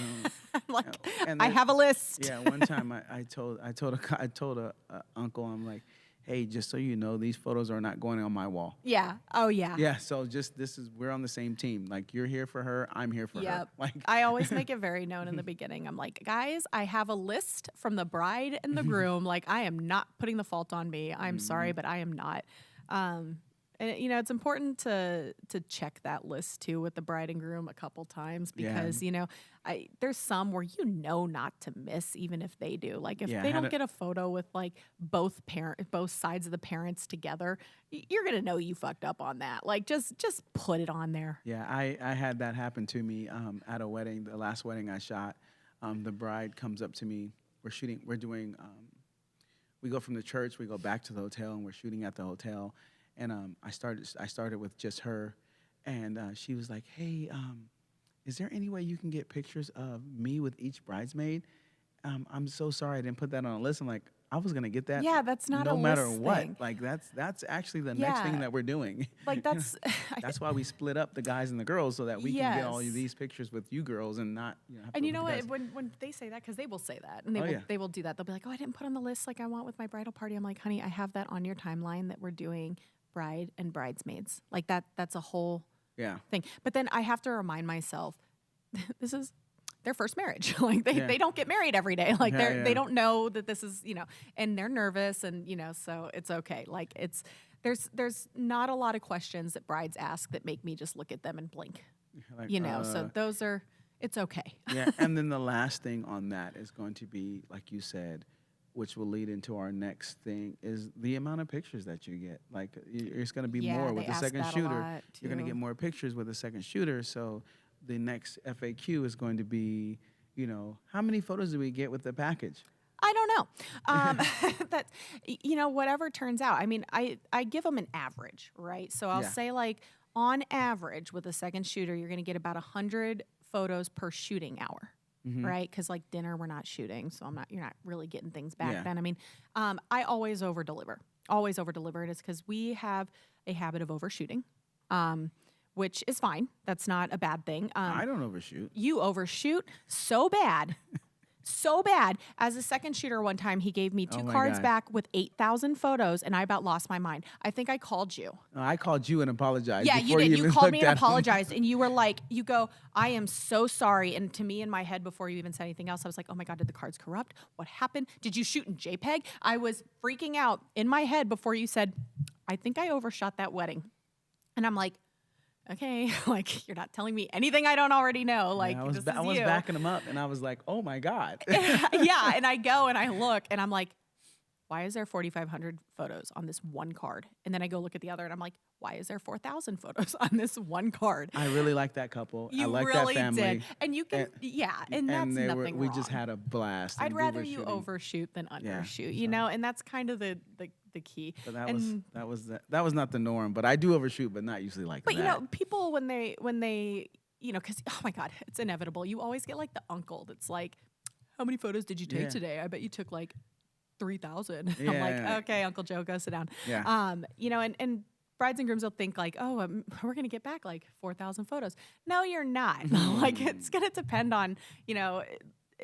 Speaker 2: Right. And I have a list.
Speaker 1: Yeah. One time I told a uncle, I'm like, hey, just so you know, these photos are not going on my wall.
Speaker 2: Yeah. Oh, yeah.
Speaker 1: Yeah. So we're on the same team. Like, you're here for her, I'm here for her. Like,
Speaker 2: I always make it very known in the beginning. I'm like, guys, I have a list from the bride and the groom. Like, I am not putting the fault on me. I'm sorry, but I am not. And it's important to check that list too with the bride and groom a couple times because there's some where not to miss even if they do. Like if they don't get a photo with like both sides of the parents together, you're gonna know you fucked up on that. Like just put it on there.
Speaker 1: Yeah, I had that happen to me at a wedding, the last wedding I shot. The bride comes up to me. We're doing. We go from the church, we go back to the hotel, and we're shooting at the hotel. And I started with just her, and she was like, "Hey, is there any way you can get pictures of me with each bridesmaid? I'm so sorry I didn't put that on a list." I'm like, I was gonna get that.
Speaker 2: Yeah, that's not
Speaker 1: no
Speaker 2: a
Speaker 1: matter
Speaker 2: list
Speaker 1: what.
Speaker 2: thing.
Speaker 1: Like that's actually the next thing that we're doing.
Speaker 2: Like that's
Speaker 1: that's why we split up the guys and the girls so that we can get all of these pictures with you girls and not.
Speaker 2: And you know what? When they say that, because they will say that, and they will do that. They'll be like, "Oh, I didn't put on the list like I want with my bridal party." I'm like, "Honey, I have that on your timeline that we're doing bride and bridesmaids." Like that's a whole thing. But then I have to remind myself, this is their first marriage. Like they don't get married every day. Like they don't know that this is, and they're nervous and, so it's okay. Like there's not a lot of questions that brides ask that make me just look at them and blink, like, so those are, it's okay.
Speaker 1: Yeah. And then the last thing on that is going to be, like you said, which will lead into our next thing, is the amount of pictures that you get. Like, it's going to be more with the second shooter. You're going to get more pictures with the second shooter. So the next FAQ is going to be, how many photos do we get with the package?
Speaker 2: I don't know. That, whatever turns out. I mean, I give them an average, right? So I'll say like on average with a second shooter, you're going to get about 100 photos per shooting hour. Right? Because like dinner, we're not shooting. So you're not really getting things back then. I mean, I always over deliver. And it's because we have a habit of overshooting, which is fine. That's not a bad thing.
Speaker 1: I don't overshoot.
Speaker 2: You overshoot so bad so bad. As a second shooter one time, he gave me 2 cards back with 8,000 photos, and I about lost my mind. I think I called you.
Speaker 1: I called you and apologized.
Speaker 2: Yeah, you did. You called me and apologized, and you were like, you go, I am so sorry. And to me in my head, before you even said anything else, I was like, oh my God, did the cards corrupt? What happened? Did you shoot in JPEG? I was freaking out in my head before you said, I think I overshot that wedding. And I'm like, okay, like, you're not telling me anything I don't already know. Like,
Speaker 1: I was
Speaker 2: this is
Speaker 1: I was backing him up, and I was like, oh my God.
Speaker 2: Yeah, and I go and I look, and I'm like, why is there 4,500 photos on this one card? And then I go look at the other, and I'm like, why is there 4,000 photos on this one card?
Speaker 1: I really like that couple.
Speaker 2: You
Speaker 1: I like
Speaker 2: really
Speaker 1: that family.
Speaker 2: Did. And you can, and that's nothing
Speaker 1: we
Speaker 2: wrong.
Speaker 1: just had a blast.
Speaker 2: I'd rather you overshoot than undershoot, you know, and that's kind of the key.
Speaker 1: But that was not the norm. But I do overshoot, but not usually like that.
Speaker 2: But you know, people when they you know, because oh my God, it's inevitable. You always get like the uncle that's like, how many photos did you take today? I bet you took like 3,000. I'm like, okay, Uncle Joe, go sit down.
Speaker 1: Yeah.
Speaker 2: You know, and brides and grooms will think like, oh, we're gonna get back like 4,000 photos. No, you're not. Like, it's gonna depend on, you know.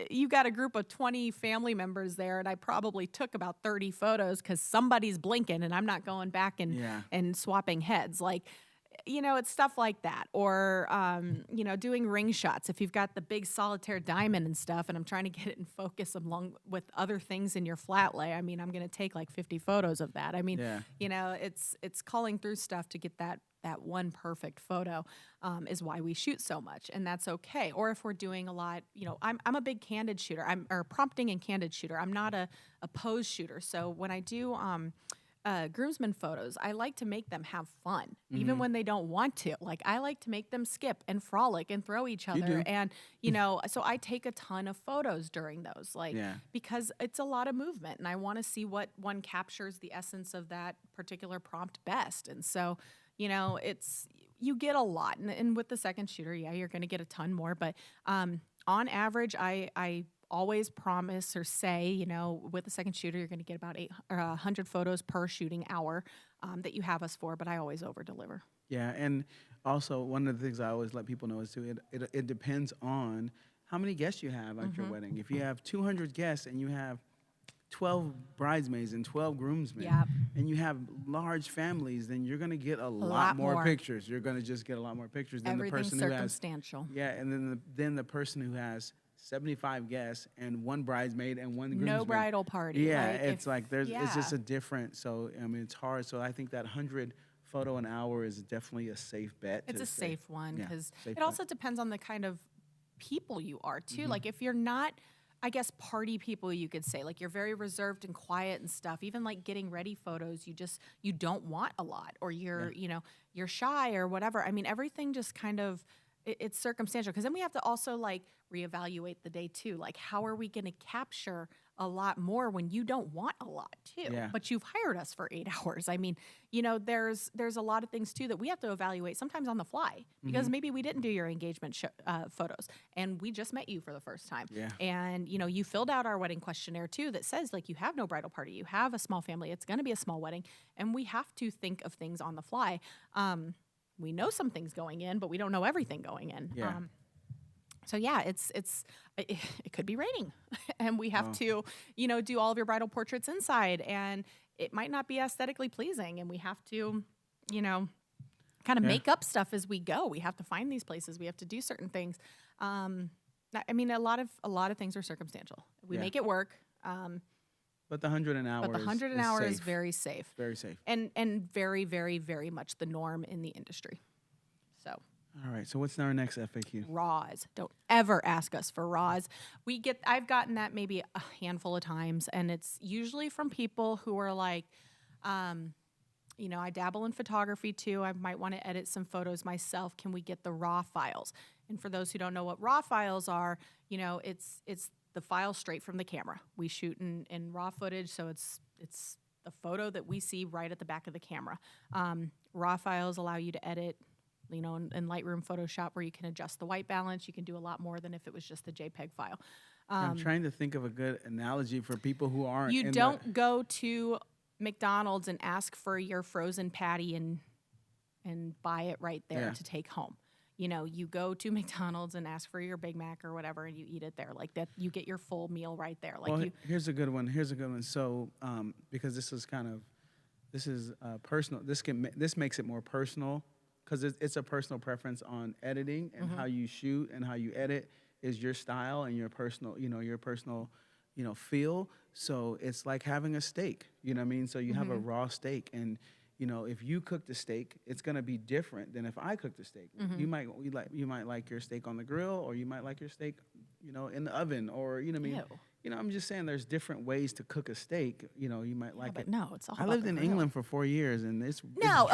Speaker 2: You got a group of 20 family members there, and I probably took about 30 photos because somebody's blinking, and I'm not going back and swapping heads. Like, you know, it's stuff like that. Or, you know, doing ring shots. If you've got the big solitaire diamond and stuff, and I'm trying to get it in focus along with other things in your flat lay, I mean, I'm going to take like 50 photos of that. I mean, you know, it's calling through stuff to get that one perfect photo is why we shoot so much, and that's okay. Or if we're doing a lot, you know, I'm a big candid shooter. Or prompting and candid shooter. I'm not a pose shooter. So when I do groomsmen photos, I like to make them have fun, even when they don't want to. Like, I like to make them skip and frolic and throw each other. And, you know, so I take a ton of photos during those, like, because it's a lot of movement, and I want to see what one captures the essence of that particular prompt best. And so, you know, you get a lot. And with the second shooter, you're going to get a ton more. But on average, I always promise or say, you know, with the second shooter, you're going to get about 100 photos per shooting hour that you have us for. But I always over deliver. Yeah.
Speaker 1: And also, one of the things I always let people know is too, it depends on how many guests you have at your wedding. If you have 200 guests and you have 12 bridesmaids and 12 groomsmen, and you have large families, then you're going to get a lot more pictures. You're going to just get a lot more pictures than the person who has
Speaker 2: circumstantial.
Speaker 1: And then the person who has 75 guests and one bridesmaid and one groomsman.
Speaker 2: No bridal party.
Speaker 1: Yeah, it's it's just a different. So I mean, it's hard. So I think that 100 photo an hour is definitely a safe bet.
Speaker 2: It's a safe one because it also depends on the kind of people you are too. Like, if you're not, I guess, party people, you could say, like, you're very reserved and quiet and stuff. Even like getting ready photos, you don't want a lot, or you're, you know, you're shy or whatever. I mean, everything just kind of, it's circumstantial, because then we have to also like reevaluate the day too. Like, how are we going to capture a lot more when you don't want a lot too, but you've hired us for 8 hours? I mean, you know, there's a lot of things too that we have to evaluate sometimes on the fly, because maybe we didn't do your engagement photos and we just met you for the first time. And, you know, you filled out our wedding questionnaire too that says, like, you have no bridal party, you have a small family, it's going to be a small wedding, and we have to think of things on the fly. We know some things going in, but we don't know everything going in. So yeah, it could be raining, and we have to, you know, do all of your bridal portraits inside, and it might not be aesthetically pleasing, and we have to, you know, kind of make up stuff as we go. We have to find these places. We have to do certain things. I mean, a lot of things are circumstantial. We make it work.
Speaker 1: But the 100 an hour.
Speaker 2: But the 100 an hour is very safe.
Speaker 1: Very safe.
Speaker 2: And very, very, very much the norm in the industry. So.
Speaker 1: All right. So what's our next FAQ?
Speaker 2: RAWs. Don't ever ask us for RAWs. I've gotten that maybe a handful of times, and it's usually from people who are like, you know, I dabble in photography too. I might want to edit some photos myself. Can we get the RAW files? And for those who don't know what RAW files are, you know, it's the file straight from the camera. We shoot in RAW footage, so it's the photo that we see right at the back of the camera. RAW files allow you to edit, you know, in Lightroom, Photoshop, where you can adjust the white balance. You can do a lot more than if it was just the JPEG file.
Speaker 1: I'm trying to think of a good analogy for people who aren't.
Speaker 2: You don't go to McDonald's and ask for your frozen patty and buy it right there to take home. you go to McDonald's and ask for your Big Mac or whatever, and you eat it there. Like that, you get your full meal right there. Like
Speaker 1: well, here's a good one. So, because this is personal. This makes it more personal because it's a personal preference on editing and how you shoot and how you edit is your style and your personal, feel. So it's like having a steak. You know what I mean? So you have a raw steak and. If you cook the steak, it's gonna be different than if I cook the steak. You might like your steak on the grill, or you might like your steak, in the oven, or you know what I mean.
Speaker 2: Ew.
Speaker 1: I'm just saying there's different ways to cook a steak. You might like it.
Speaker 2: No, it's all.
Speaker 1: I lived in England for 4 years, and it's
Speaker 2: yeah.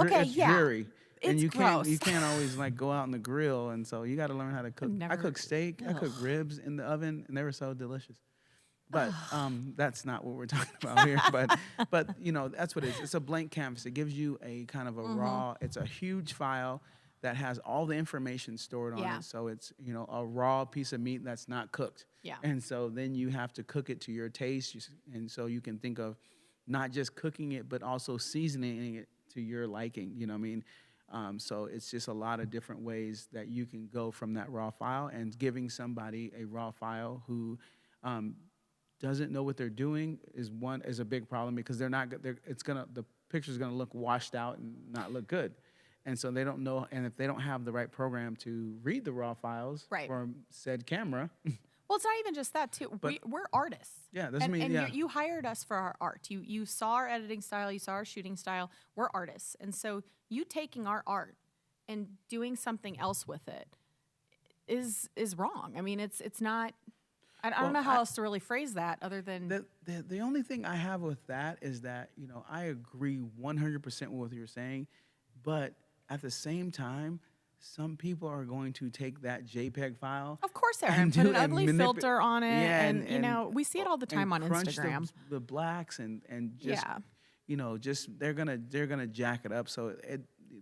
Speaker 1: dreary. And
Speaker 2: It's
Speaker 1: you
Speaker 2: gross.
Speaker 1: can't always like go out on the grill, and so you got to learn how to cook. I cook steak, I cook ribs in the oven, and they were so delicious. But that's not what we're talking about here. But that's what it is. It's a blank canvas. It gives you a kind of a raw. It's a huge file that has all the information stored on it. So it's a raw piece of meat that's not cooked.
Speaker 2: Yeah.
Speaker 1: And so then you have to cook it to your taste, and so you can think of not just cooking it, but also seasoning it to your liking. You know what I mean? So it's just a lot of different ways that you can go from that raw file, and giving somebody a raw file who doesn't know what they're doing is a big problem, because the picture's gonna look washed out and not look good, and so they don't know. And if they don't have the right program to read the raw files from said camera,
Speaker 2: well, it's not even just that too. We're artists.
Speaker 1: Yeah, doesn't mean
Speaker 2: you hired us for our art. You saw our editing style, you saw our shooting style. We're artists, and so you taking our art and doing something else with it is wrong. I mean, it's not. I don't know how else to really phrase that other than
Speaker 1: the only thing I have with that is that I agree 100% with what you're saying, but at the same time, some people are going to take that JPEG file.
Speaker 2: Of course they are, and put an ugly filter on it, and we see it all the time on Instagram.
Speaker 1: The blacks and just just they're gonna jack it up. So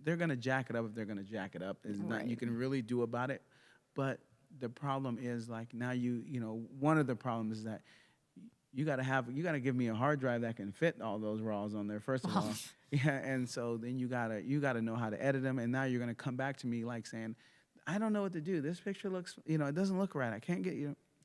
Speaker 1: they're gonna jack it up if they're gonna jack it up. There's nothing you can really do about it, but. The problem is like now one of the problems is that you got to give me a hard drive that can fit all those RAWs on there first of all. Yeah, and so then you got to know how to edit them, and now you're going to come back to me like saying, I don't know what to do. This picture looks, it doesn't look right. I can't get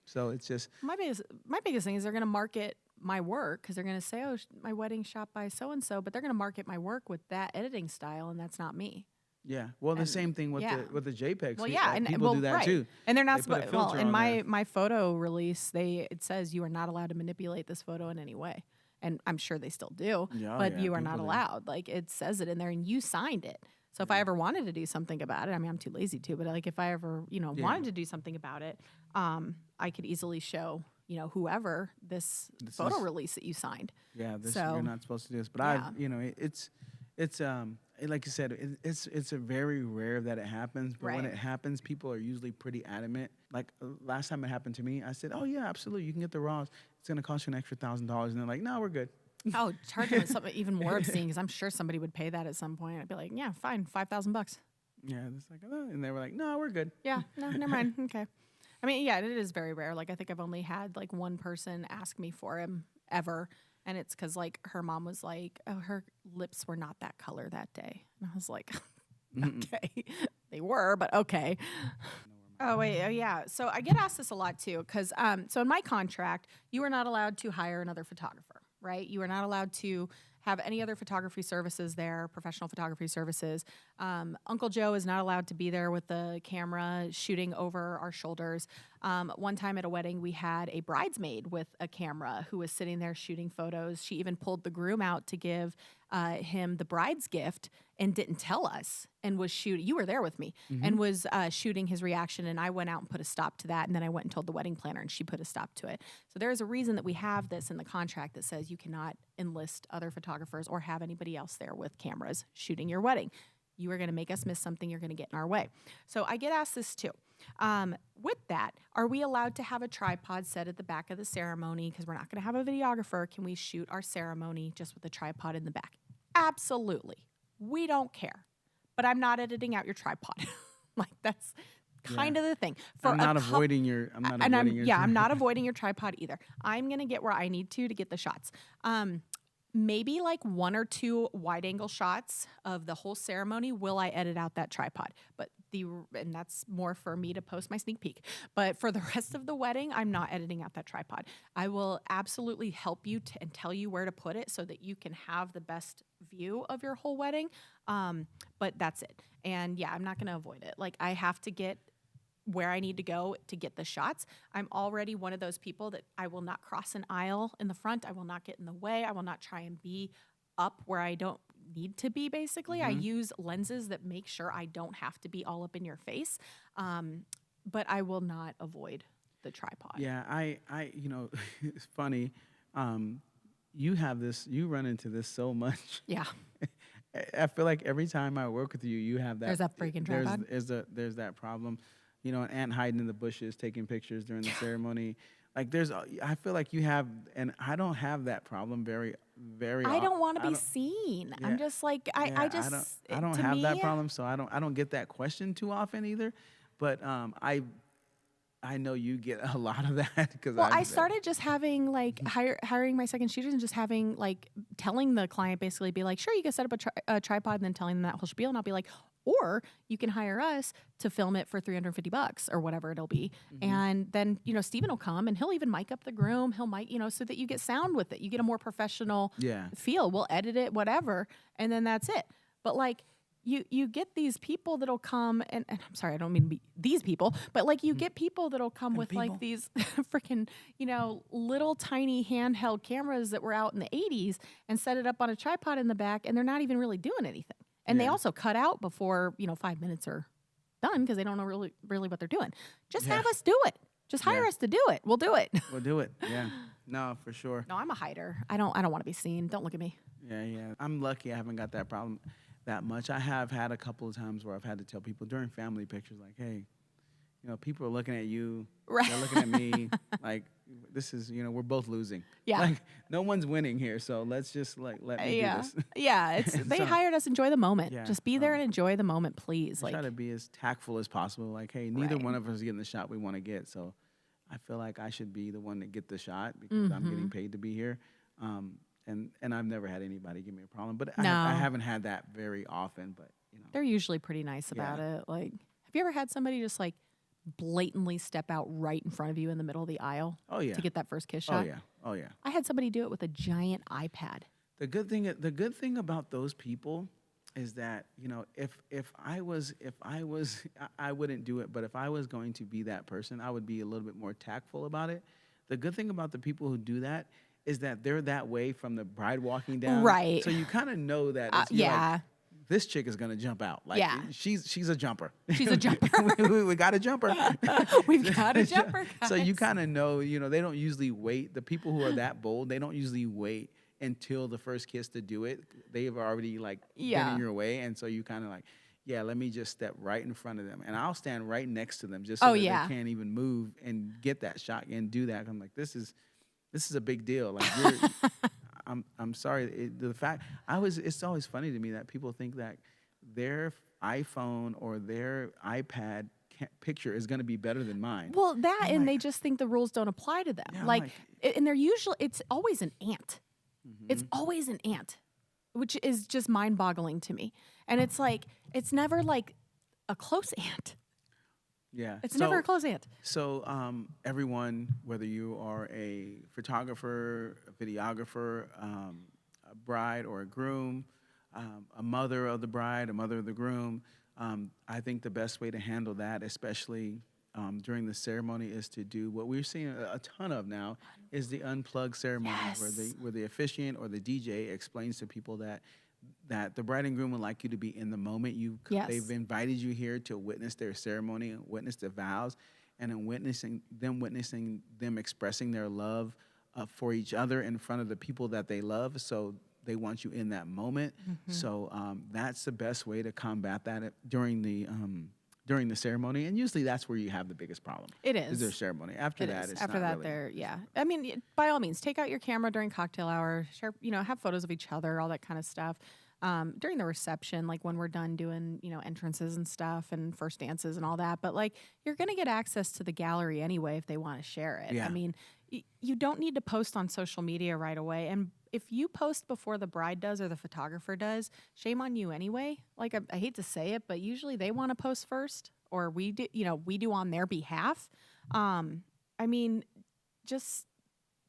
Speaker 1: So it's just
Speaker 2: my biggest thing is they're going to market my work because they're going to say, oh, my wedding shot by so and so, but they're going to market my work with that editing style, and that's not me.
Speaker 1: Yeah, well, the same thing with the JPEGs.
Speaker 2: Well, yeah, and
Speaker 1: people do that too.
Speaker 2: And they're not supposed. Well, in my photo release, it says you are not allowed to manipulate this photo in any way, and I'm sure they still do. But you are not allowed. Like it says it in there, and you signed it. So if I ever wanted to do something about it, I mean, I'm too lazy to. But like if I ever wanted to do something about it, I could easily show whoever this photo release that you signed.
Speaker 1: Yeah, you're not supposed to do this, but it's like you said, it's a very rare that it happens. But when it happens, people are usually pretty adamant. Like last time it happened to me, I said, "Oh yeah, absolutely, you can get the RAWs. It's going to cost you an extra $1,000." And they're like, "No, we're good."
Speaker 2: Oh, charge them something even more obscene because I'm sure somebody would pay that at some point. I'd be like, "Yeah, fine, $5,000."
Speaker 1: Yeah, it's like, and they were like, "No, we're good."
Speaker 2: Yeah, no, never mind. Okay. I mean, yeah, it is very rare. Like I think I've only had like one person ask me for him ever. And it's because, like, her mom was like, oh, her lips were not that color that day. And I was like, okay. They were, but okay. Oh, wait. Oh, yeah. So I get asked this a lot, too, because so in my contract, you are not allowed to hire another photographer, right? You are not allowed to have any other photography services there, professional photography services. Uncle Joe is not allowed to be there with the camera shooting over our shoulders. One time at a wedding, we had a bridesmaid with a camera who was sitting there shooting photos. She even pulled the groom out to give him the bride's gift and didn't tell us and was shooting. You were there with me and was shooting his reaction. And I went out and put a stop to that. And then I went and told the wedding planner and she put a stop to it. So there is a reason that we have this in the contract that says you cannot enlist other photographers or have anybody else there with cameras shooting your wedding. You are going to make us miss something. You're going to get in our way. So I get asked this too. With that, are we allowed to have a tripod set at the back of the ceremony? Because we're not going to have a videographer. Can we shoot our ceremony just with a tripod in the back? Absolutely. We don't care. But I'm not editing out your tripod. Like that's kind of the thing.
Speaker 1: I'm not avoiding your
Speaker 2: I'm not avoiding your tripod either. I'm going to get where I need to get the shots. maybe like 1 or 2 wide angle shots of the whole ceremony will I edit out that tripod. But and that's more for me to post my sneak peek. But for the rest of the wedding, I'm not editing out that tripod. I will absolutely help you and tell you where to put it so that you can have the best view of your whole wedding. But that's it. And yeah, I'm not going to avoid it. Like, I have to get where I need to go to get the shots. I'm already one of those people that I will not cross an aisle in the front. I will not get in the way. I will not try and be up where I don't need to be, basically. I use lenses that make sure I don't have to be all up in your face. But I will not avoid the tripod.
Speaker 1: Yeah, you know, it's funny. You run into this so much.
Speaker 2: Yeah.
Speaker 1: I feel like every time I work with you, you have that.
Speaker 2: There's that freaking tripod.
Speaker 1: There's that problem. You know, an ant hiding in the bushes, taking pictures during the ceremony. Like I feel like you have, and I don't have that problem very.
Speaker 2: I don't want to be seen. Yeah. I'm just like, I
Speaker 1: don't have that problem, so I don't get that question too often either. But I know you get a lot of that because
Speaker 2: I started just having like hiring my second shooters and just having like telling the client basically be like, sure, you can set up a tripod and then telling them that whole spiel, and I'll be like, or you can hire us to film it for $350 or whatever it'll be. And then, you know, Steven will come and he'll even mic up the groom. He'll mic, you know, so that you get sound with it. You get a more professional feel. We'll edit it, whatever. And then that's it. But like, you get these people that'll come and I'm sorry, I don't mean to be these people, but like you get people that'll come with like these freaking, you know, little tiny handheld cameras that were out in the 80s and set it up on a tripod in the back, and they're not even really doing anything. And they also cut out before, you know, 5 minutes are done because they don't know really what they're doing. Just have us do it. Just hire us to do it. We'll do it.
Speaker 1: We'll do it. Yeah. No, for sure.
Speaker 2: No, I'm a hider. I don't want to be seen. Don't look at me.
Speaker 1: Yeah. I'm lucky I haven't got that problem that much. I have had a couple of times where I've had to tell people during family pictures, like, hey, you know, people are looking at you. Right. They're looking at me. Like, this is, you know, we're both losing.
Speaker 2: Yeah.
Speaker 1: Like, no one's winning here. So let's just, like, let me do this.
Speaker 2: Yeah. They hired us. Enjoy the moment. Yeah, just be there and enjoy the moment, please.
Speaker 1: Like, try to be as tactful as possible. Like, hey, neither one of us is getting the shot we want to get. So I feel like I should be the one to get the shot because I'm getting paid to be here. And I've never had anybody give me a problem. But I haven't had that very often. But, you know.
Speaker 2: They're usually pretty nice about it. Like, have you ever had somebody just, like, blatantly step out right in front of you in the middle of the aisle to get that first kiss shot?
Speaker 1: Oh yeah.
Speaker 2: I had somebody do it with a giant iPad.
Speaker 1: The good thing about those people is that, you know, if I wouldn't do it, but if I was going to be that person, I would be a little bit more tactful about it. The good thing about the people who do that is that they're that way from the bride walking down.
Speaker 2: Right.
Speaker 1: So you kind of know that like, this chick is gonna jump out. Like she's a jumper.
Speaker 2: She's a jumper.
Speaker 1: we got a jumper.
Speaker 2: We've got a jumper, guys.
Speaker 1: So you kind of know, you know, they don't usually wait. The people who are that bold, they don't usually wait until the first kiss to do it. They've already like been in your way, and so you kind of like, let me just step right in front of them, and I'll stand right next to them just so that they can't even move and get that shot and do that. I'm like, this is a big deal. Like I'm sorry. It's always funny to me that people think that their iPhone or their iPad picture is going to be better than mine.
Speaker 2: Well, and they just think the rules don't apply to them. Yeah, and they're usually, it's always an ant. It's always an ant, which is just mind-boggling to me. And it's like, it's never like a close ant.
Speaker 1: Yeah.
Speaker 2: It's never a close ant.
Speaker 1: So everyone, whether you are a photographer, a videographer, a bride or a groom, a mother of the bride, a mother of the groom, I think the best way to handle that, especially during the ceremony, is to do what we're seeing a ton of now, is the unplugged ceremony, where the officiant or the DJ explains to people that the bride and groom would like you to be in the moment. They've invited you here to witness their ceremony and witness the vows, and in witnessing them expressing their love for each other in front of the people that they love. So they want you in that moment. So that's the best way to combat that during the ceremony, and usually that's where you have the biggest problem.
Speaker 2: It is
Speaker 1: their ceremony. After that, it's
Speaker 2: after
Speaker 1: not
Speaker 2: that,
Speaker 1: really.
Speaker 2: I mean, by all means, take out your camera during cocktail hour. Share, have photos of each other, all that kind of stuff. During the reception, like when we're done doing, entrances and stuff and first dances and all that. But like, you're gonna get access to the gallery anyway if they want to share it.
Speaker 1: Yeah.
Speaker 2: I mean, you don't need to post on social media right away. And if you post before the bride does or the photographer does, shame on you anyway. Like, I hate to say it, but usually they want to post first, or we do, we do on their behalf. I mean, just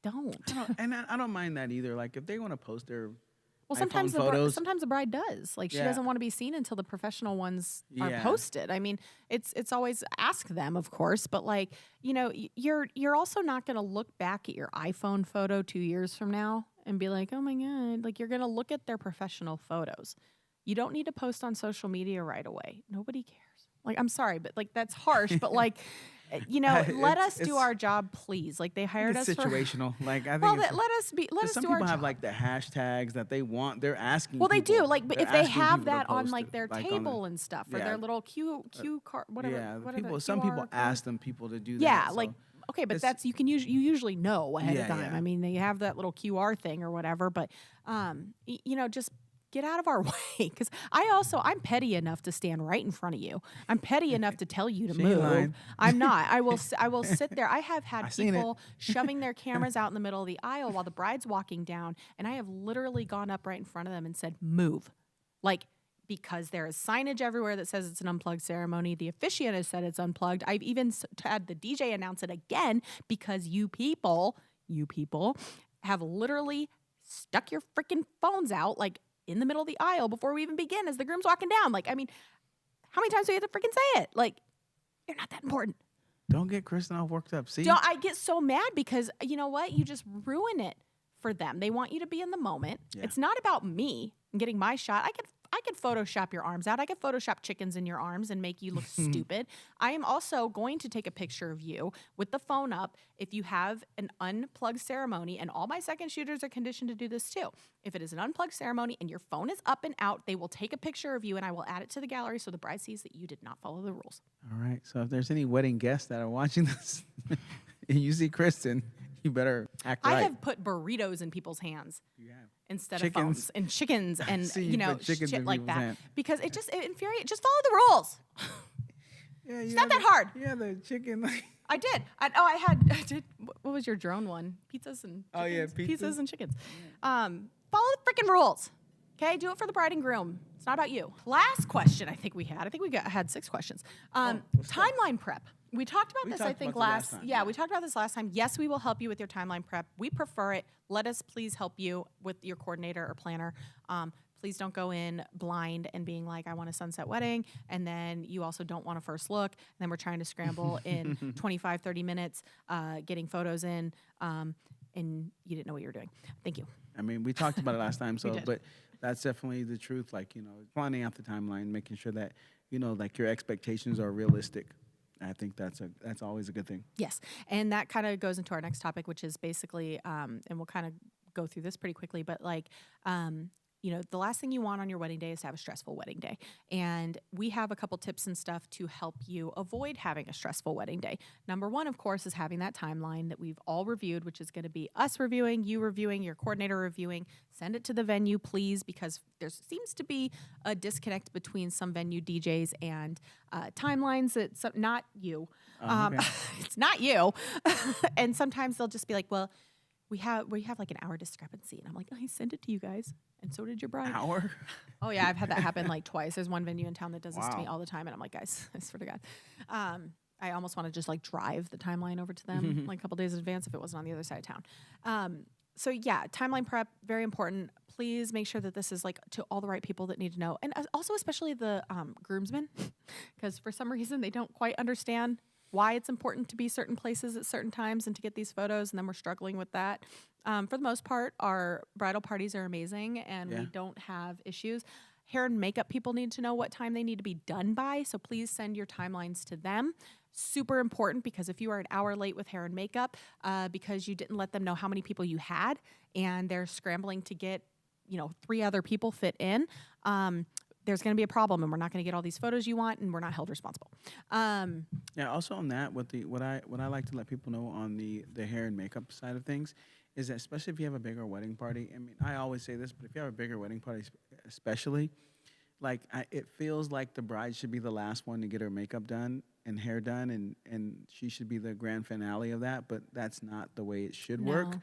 Speaker 2: don't.
Speaker 1: I don't mind that either. Like, if they want to post their
Speaker 2: well,
Speaker 1: iPhone photos,
Speaker 2: sometimes the bride does. Like, she doesn't want to be seen until the professional ones are posted. I mean, it's always ask them, of course, but like, you're also not going to look back at your iPhone photo 2 years from now and be like, oh my God, like, you're going to look at their professional photos. You don't need to post on social media right away. Nobody cares. Like, I'm sorry, but like, that's harsh, but like, let us do our job, please. Like, they hired us
Speaker 1: situational. Like, I think
Speaker 2: let us do our job.
Speaker 1: Some people have like the hashtags that they want. They're asking.
Speaker 2: Well, they do. Like, but if they have that on
Speaker 1: post
Speaker 2: like their table and stuff, or their little cue card, whatever.
Speaker 1: Yeah, some people ask them people to do that.
Speaker 2: Yeah, like okay, but that's you usually know ahead of time.
Speaker 1: Yeah.
Speaker 2: I mean, they have that little QR thing or whatever, but just get out of our way, because I'm petty enough to stand right in front of you. I'm petty enough to tell you to move.
Speaker 1: Lying.
Speaker 2: I'm not. I will sit there. I have had people shoving their cameras out in the middle of the aisle while the bride's walking down, and I have literally gone up right in front of them and said, "Move," like, because there is signage everywhere that says it's an unplugged ceremony. The officiant has said it's unplugged. I've even had the DJ announce it again because you people have literally stuck your freaking phones out like in the middle of the aisle before we even begin as the groom's walking down. Like, I mean, how many times do you have to freaking say it? Like, you're not that important.
Speaker 1: Don't get Kristin all worked up. See?
Speaker 2: I get so mad because you know what? You just ruin it for them. They want you to be in the moment. Yeah. It's not about me and getting my shot. I could Photoshop your arms out. I could Photoshop chickens in your arms and make you look stupid. I am also going to take a picture of you with the phone up if you have an unplugged ceremony, and all my second shooters are conditioned to do this too. If it is an unplugged ceremony and your phone is up and out, they will take a picture of you and I will add it to the gallery so the bride sees that you did not follow the rules.
Speaker 1: All right. So if there's any wedding guests that are watching this and you see Kristin, you better act right.
Speaker 2: I have put burritos in people's hands.
Speaker 1: You have.
Speaker 2: Instead of phones and chickens and shit like that.
Speaker 1: Hand.
Speaker 2: Because it infuriates. Just follow the rules.
Speaker 1: Yeah,
Speaker 2: it's not that hard.
Speaker 1: Yeah, the chicken.
Speaker 2: I did. I did. What was your drone one? Pizzas and chickens?
Speaker 1: Oh yeah,
Speaker 2: pizzas and chickens. Yeah. Follow the freaking rules. Okay, do it for the bride and groom. It's not about you. Last question I think we had. I think we had 6 questions. Timeline prep. We talked about this, I think, last time. Yeah, we talked about this last time. Yes, we will help you with your timeline prep. We prefer it. Let us please help you with your coordinator or planner. Please don't go in blind and being like, I want a sunset wedding, and then you also don't want a first look, and then we're trying to scramble in 25, 30 minutes, getting photos in, and you didn't know what you were doing. Thank you.
Speaker 1: I mean, we talked about it last time, but that's definitely the truth. Like, planning out the timeline, making sure that, like your expectations are realistic. I think that's always a good thing.
Speaker 2: Yes, and that kind of goes into our next topic, which is basically, and we'll kind of go through this pretty quickly, but like, the last thing you want on your wedding day is to have a stressful wedding day. And we have a couple tips and stuff to help you avoid having a stressful wedding day. Number 1, of course, is having that timeline that we've all reviewed, which is going to be us reviewing, you reviewing, your coordinator reviewing. Send it to the venue, please, because there seems to be a disconnect between some venue DJs and timelines. It's not you. Okay. It's not you. And sometimes they'll just be like, well, we have like an hour discrepancy. And I'm like, I sent it to you guys. And so did your bride.
Speaker 1: Hour?
Speaker 2: Oh, yeah. I've had that happen like twice. There's one venue in town that does this to me all the time. And I'm like, guys, I swear to God. I almost want to just like drive the timeline over to them like a couple days in advance if it wasn't on the other side of town. So yeah, timeline prep, very important. Please make sure that this is like to all the right people that need to know. And also especially the groomsmen, because for some reason they don't quite understand why it's important to be certain places at certain times and to get these photos, and then we're struggling with that. For the most part, our bridal parties are amazing, and we don't have issues. Hair and makeup people need to know what time they need to be done by, so please send your timelines to them. Super important, because if you are an hour late with hair and makeup because you didn't let them know how many people you had, and they're scrambling to get 3 other people fit in, there's going to be a problem, and we're not going to get all these photos you want, and we're not held responsible.
Speaker 1: Yeah. Also on that, what I like to let people know on the hair and makeup side of things is that, especially if you have a bigger wedding party. I mean, I always say this, but if you have a bigger wedding party, especially, like it feels like the bride should be the last one to get her makeup done and hair done, and she should be the grand finale of that. But that's not the way it should work,
Speaker 2: No.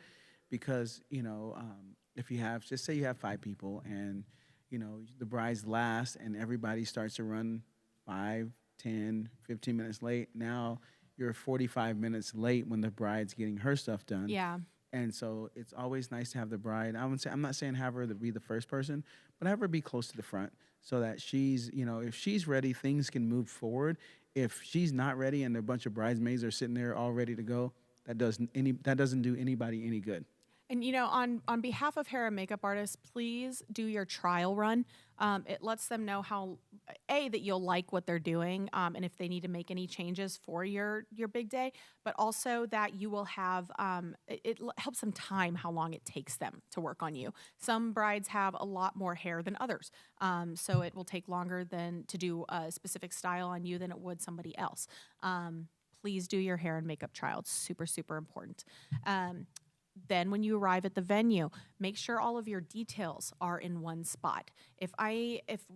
Speaker 1: because if you have, just say you have 5 people, and the bride's last, and everybody starts to run 5, 10, 15 minutes late. Now you're 45 minutes late when the bride's getting her stuff done.
Speaker 2: Yeah.
Speaker 1: And so it's always nice to have the bride. I'm not saying have her to be the first person, but have her be close to the front so that she's, if she's ready, things can move forward. If she's not ready and a bunch of bridesmaids are sitting there all ready to go, that doesn't do anybody any good.
Speaker 2: And on behalf of hair and makeup artists, please do your trial run. It lets them know that you'll like what they're doing, and if they need to make any changes for your big day, but also that you will have it helps them time how long it takes them to work on you. Some brides have a lot more hair than others, so it will take longer to do a specific style on you than it would somebody else. Please do your hair and makeup trial. It's super, super important. Then when you arrive at the venue, make sure all of your details are in one spot. If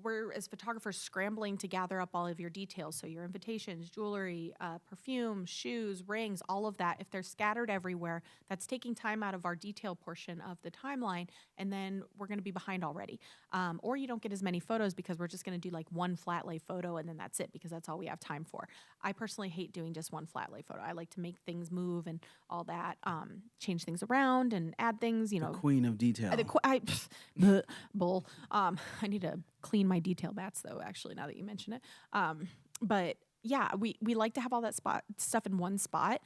Speaker 2: we're as photographers scrambling to gather up all of your details, so your invitations, jewelry, perfume, shoes, rings, all of that, if they're scattered everywhere, that's taking time out of our detail portion of the timeline, and then we're going to be behind already. Or you don't get as many photos because we're just going to do like one flat lay photo and then that's it, because that's all we have time for. I personally hate doing just one flat lay photo. I like to make things move and all that, change things around and add things,
Speaker 1: The queen of detail.
Speaker 2: Bull. I need to clean my detail bats though, actually, now that you mention it. But yeah, we like to have all that stuff in one spot,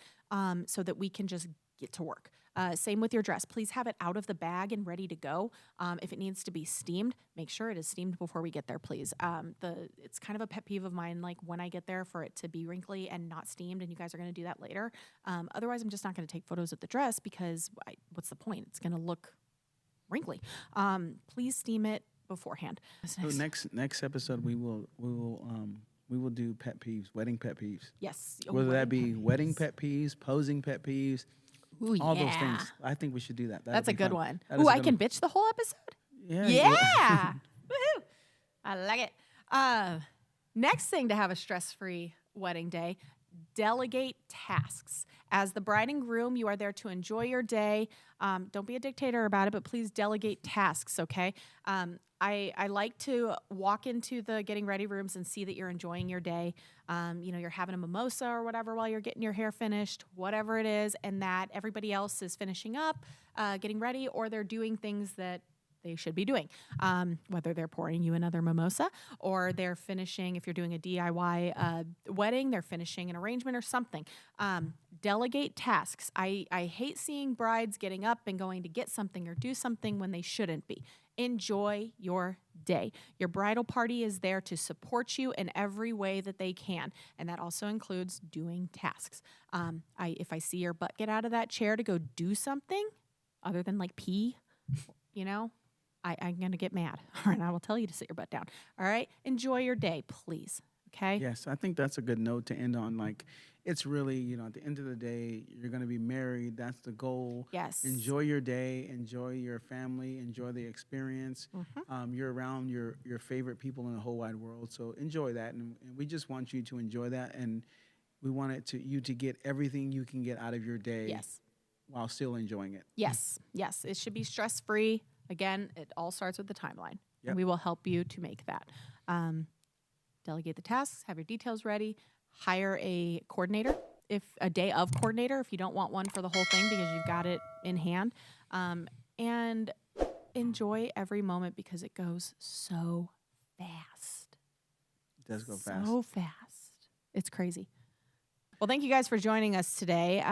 Speaker 2: so that we can just get to work. Same with your dress. Please have it out of the bag and ready to go. If it needs to be steamed, make sure it is steamed before we get there, please. It's kind of a pet peeve of mine, like when I get there, for it to be wrinkly and not steamed, and you guys are going to do that later. Otherwise, I'm just not going to take photos of the dress, because what's the point? It's going to look wrinkly. Please steam it beforehand.
Speaker 1: So next episode we will do pet peeves, wedding pet peeves.
Speaker 2: Yes.
Speaker 1: Whether that be wedding pet peeves, posing pet peeves, all those things. I think we should do that.
Speaker 2: That's a good one. Ooh, I can bitch the whole episode?
Speaker 1: Yeah.
Speaker 2: Yeah. Woohoo. I like it. Next thing to have a stress-free wedding day, delegate tasks. As the bride and groom, you are there to enjoy your day. Don't be a dictator about it, but please delegate tasks, okay? I like to walk into the getting ready rooms and see that you're enjoying your day. You're having a mimosa or whatever while you're getting your hair finished, whatever it is, and that everybody else is finishing up, getting ready, or they're doing things that they should be doing, whether they're pouring you another mimosa or they're finishing, if you're doing a DIY wedding, they're finishing an arrangement or something. Delegate tasks. I hate seeing brides getting up and going to get something or do something when they shouldn't be. Enjoy your day. Your bridal party is there to support you in every way that they can, and that also includes doing tasks. If I see your butt get out of that chair to go do something other than like pee, I'm going to get mad. All right, I will tell you to sit your butt down. All right? Enjoy your day, please. Okay?
Speaker 1: Yes, I think that's a good note to end on. Like, it's really, at the end of the day, you're going to be married. That's the goal.
Speaker 2: Yes.
Speaker 1: Enjoy your day. Enjoy your family. Enjoy the experience.
Speaker 2: Mm-hmm.
Speaker 1: You're around your favorite people in the whole wide world. So enjoy that. And we just want you to enjoy that. And we want you to get everything you can get out of your day.
Speaker 2: Yes.
Speaker 1: While still enjoying it.
Speaker 2: Yes. Yes. It should be stress-free. Again, it all starts with the timeline.
Speaker 1: Yep.
Speaker 2: And we will help you to make that. Delegate the tasks, have your details ready, hire a coordinator, if a day of coordinator, if you don't want one for the whole thing because you've got it in hand, and enjoy every moment because it goes so fast.
Speaker 1: It does go fast.
Speaker 2: So fast. It's crazy. Well, thank you guys for joining us today.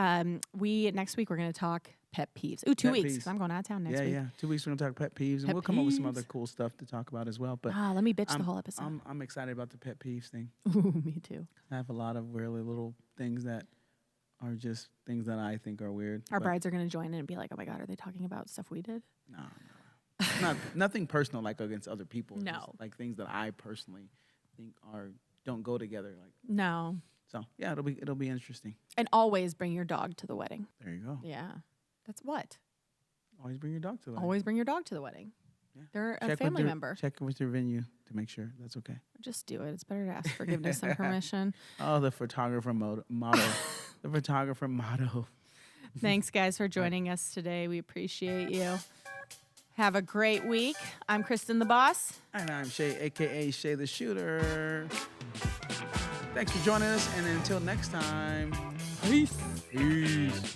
Speaker 2: Next week we're going to talk pet peeves. Ooh, 2 weeks. 'Cause I'm going out of town next week.
Speaker 1: Yeah. 2 weeks we're going to talk pet peeves, and we'll come up with some other cool stuff to talk about as well. But
Speaker 2: let me bitch the whole episode.
Speaker 1: I'm excited about the pet peeves thing.
Speaker 2: Ooh, me too.
Speaker 1: I have a lot of really little things that are just things that I think are weird.
Speaker 2: Our brides are going to join in and be like, "Oh my God, are they talking about stuff we did?"
Speaker 1: No. Nothing personal, like against other people.
Speaker 2: No.
Speaker 1: Just like things that I personally think don't go together. Like
Speaker 2: no.
Speaker 1: So yeah, it'll be interesting.
Speaker 2: And always bring your dog to the wedding.
Speaker 1: There you go.
Speaker 2: Yeah, that's what.
Speaker 1: Always bring your dog to the wedding.
Speaker 2: Always bring your dog to the wedding. They're a family member.
Speaker 1: Check with your venue to make sure that's okay.
Speaker 2: Just do it. It's better to ask forgiveness and permission.
Speaker 1: Oh, the photographer motto. The photographer motto.
Speaker 2: Thanks, guys, for joining us today. We appreciate you. Have a great week. I'm Kristin the Boss.
Speaker 1: And I'm Shay, a.k.a. Shay the Shooter. Thanks for joining us, and until next time,
Speaker 2: Peace.
Speaker 1: Peace.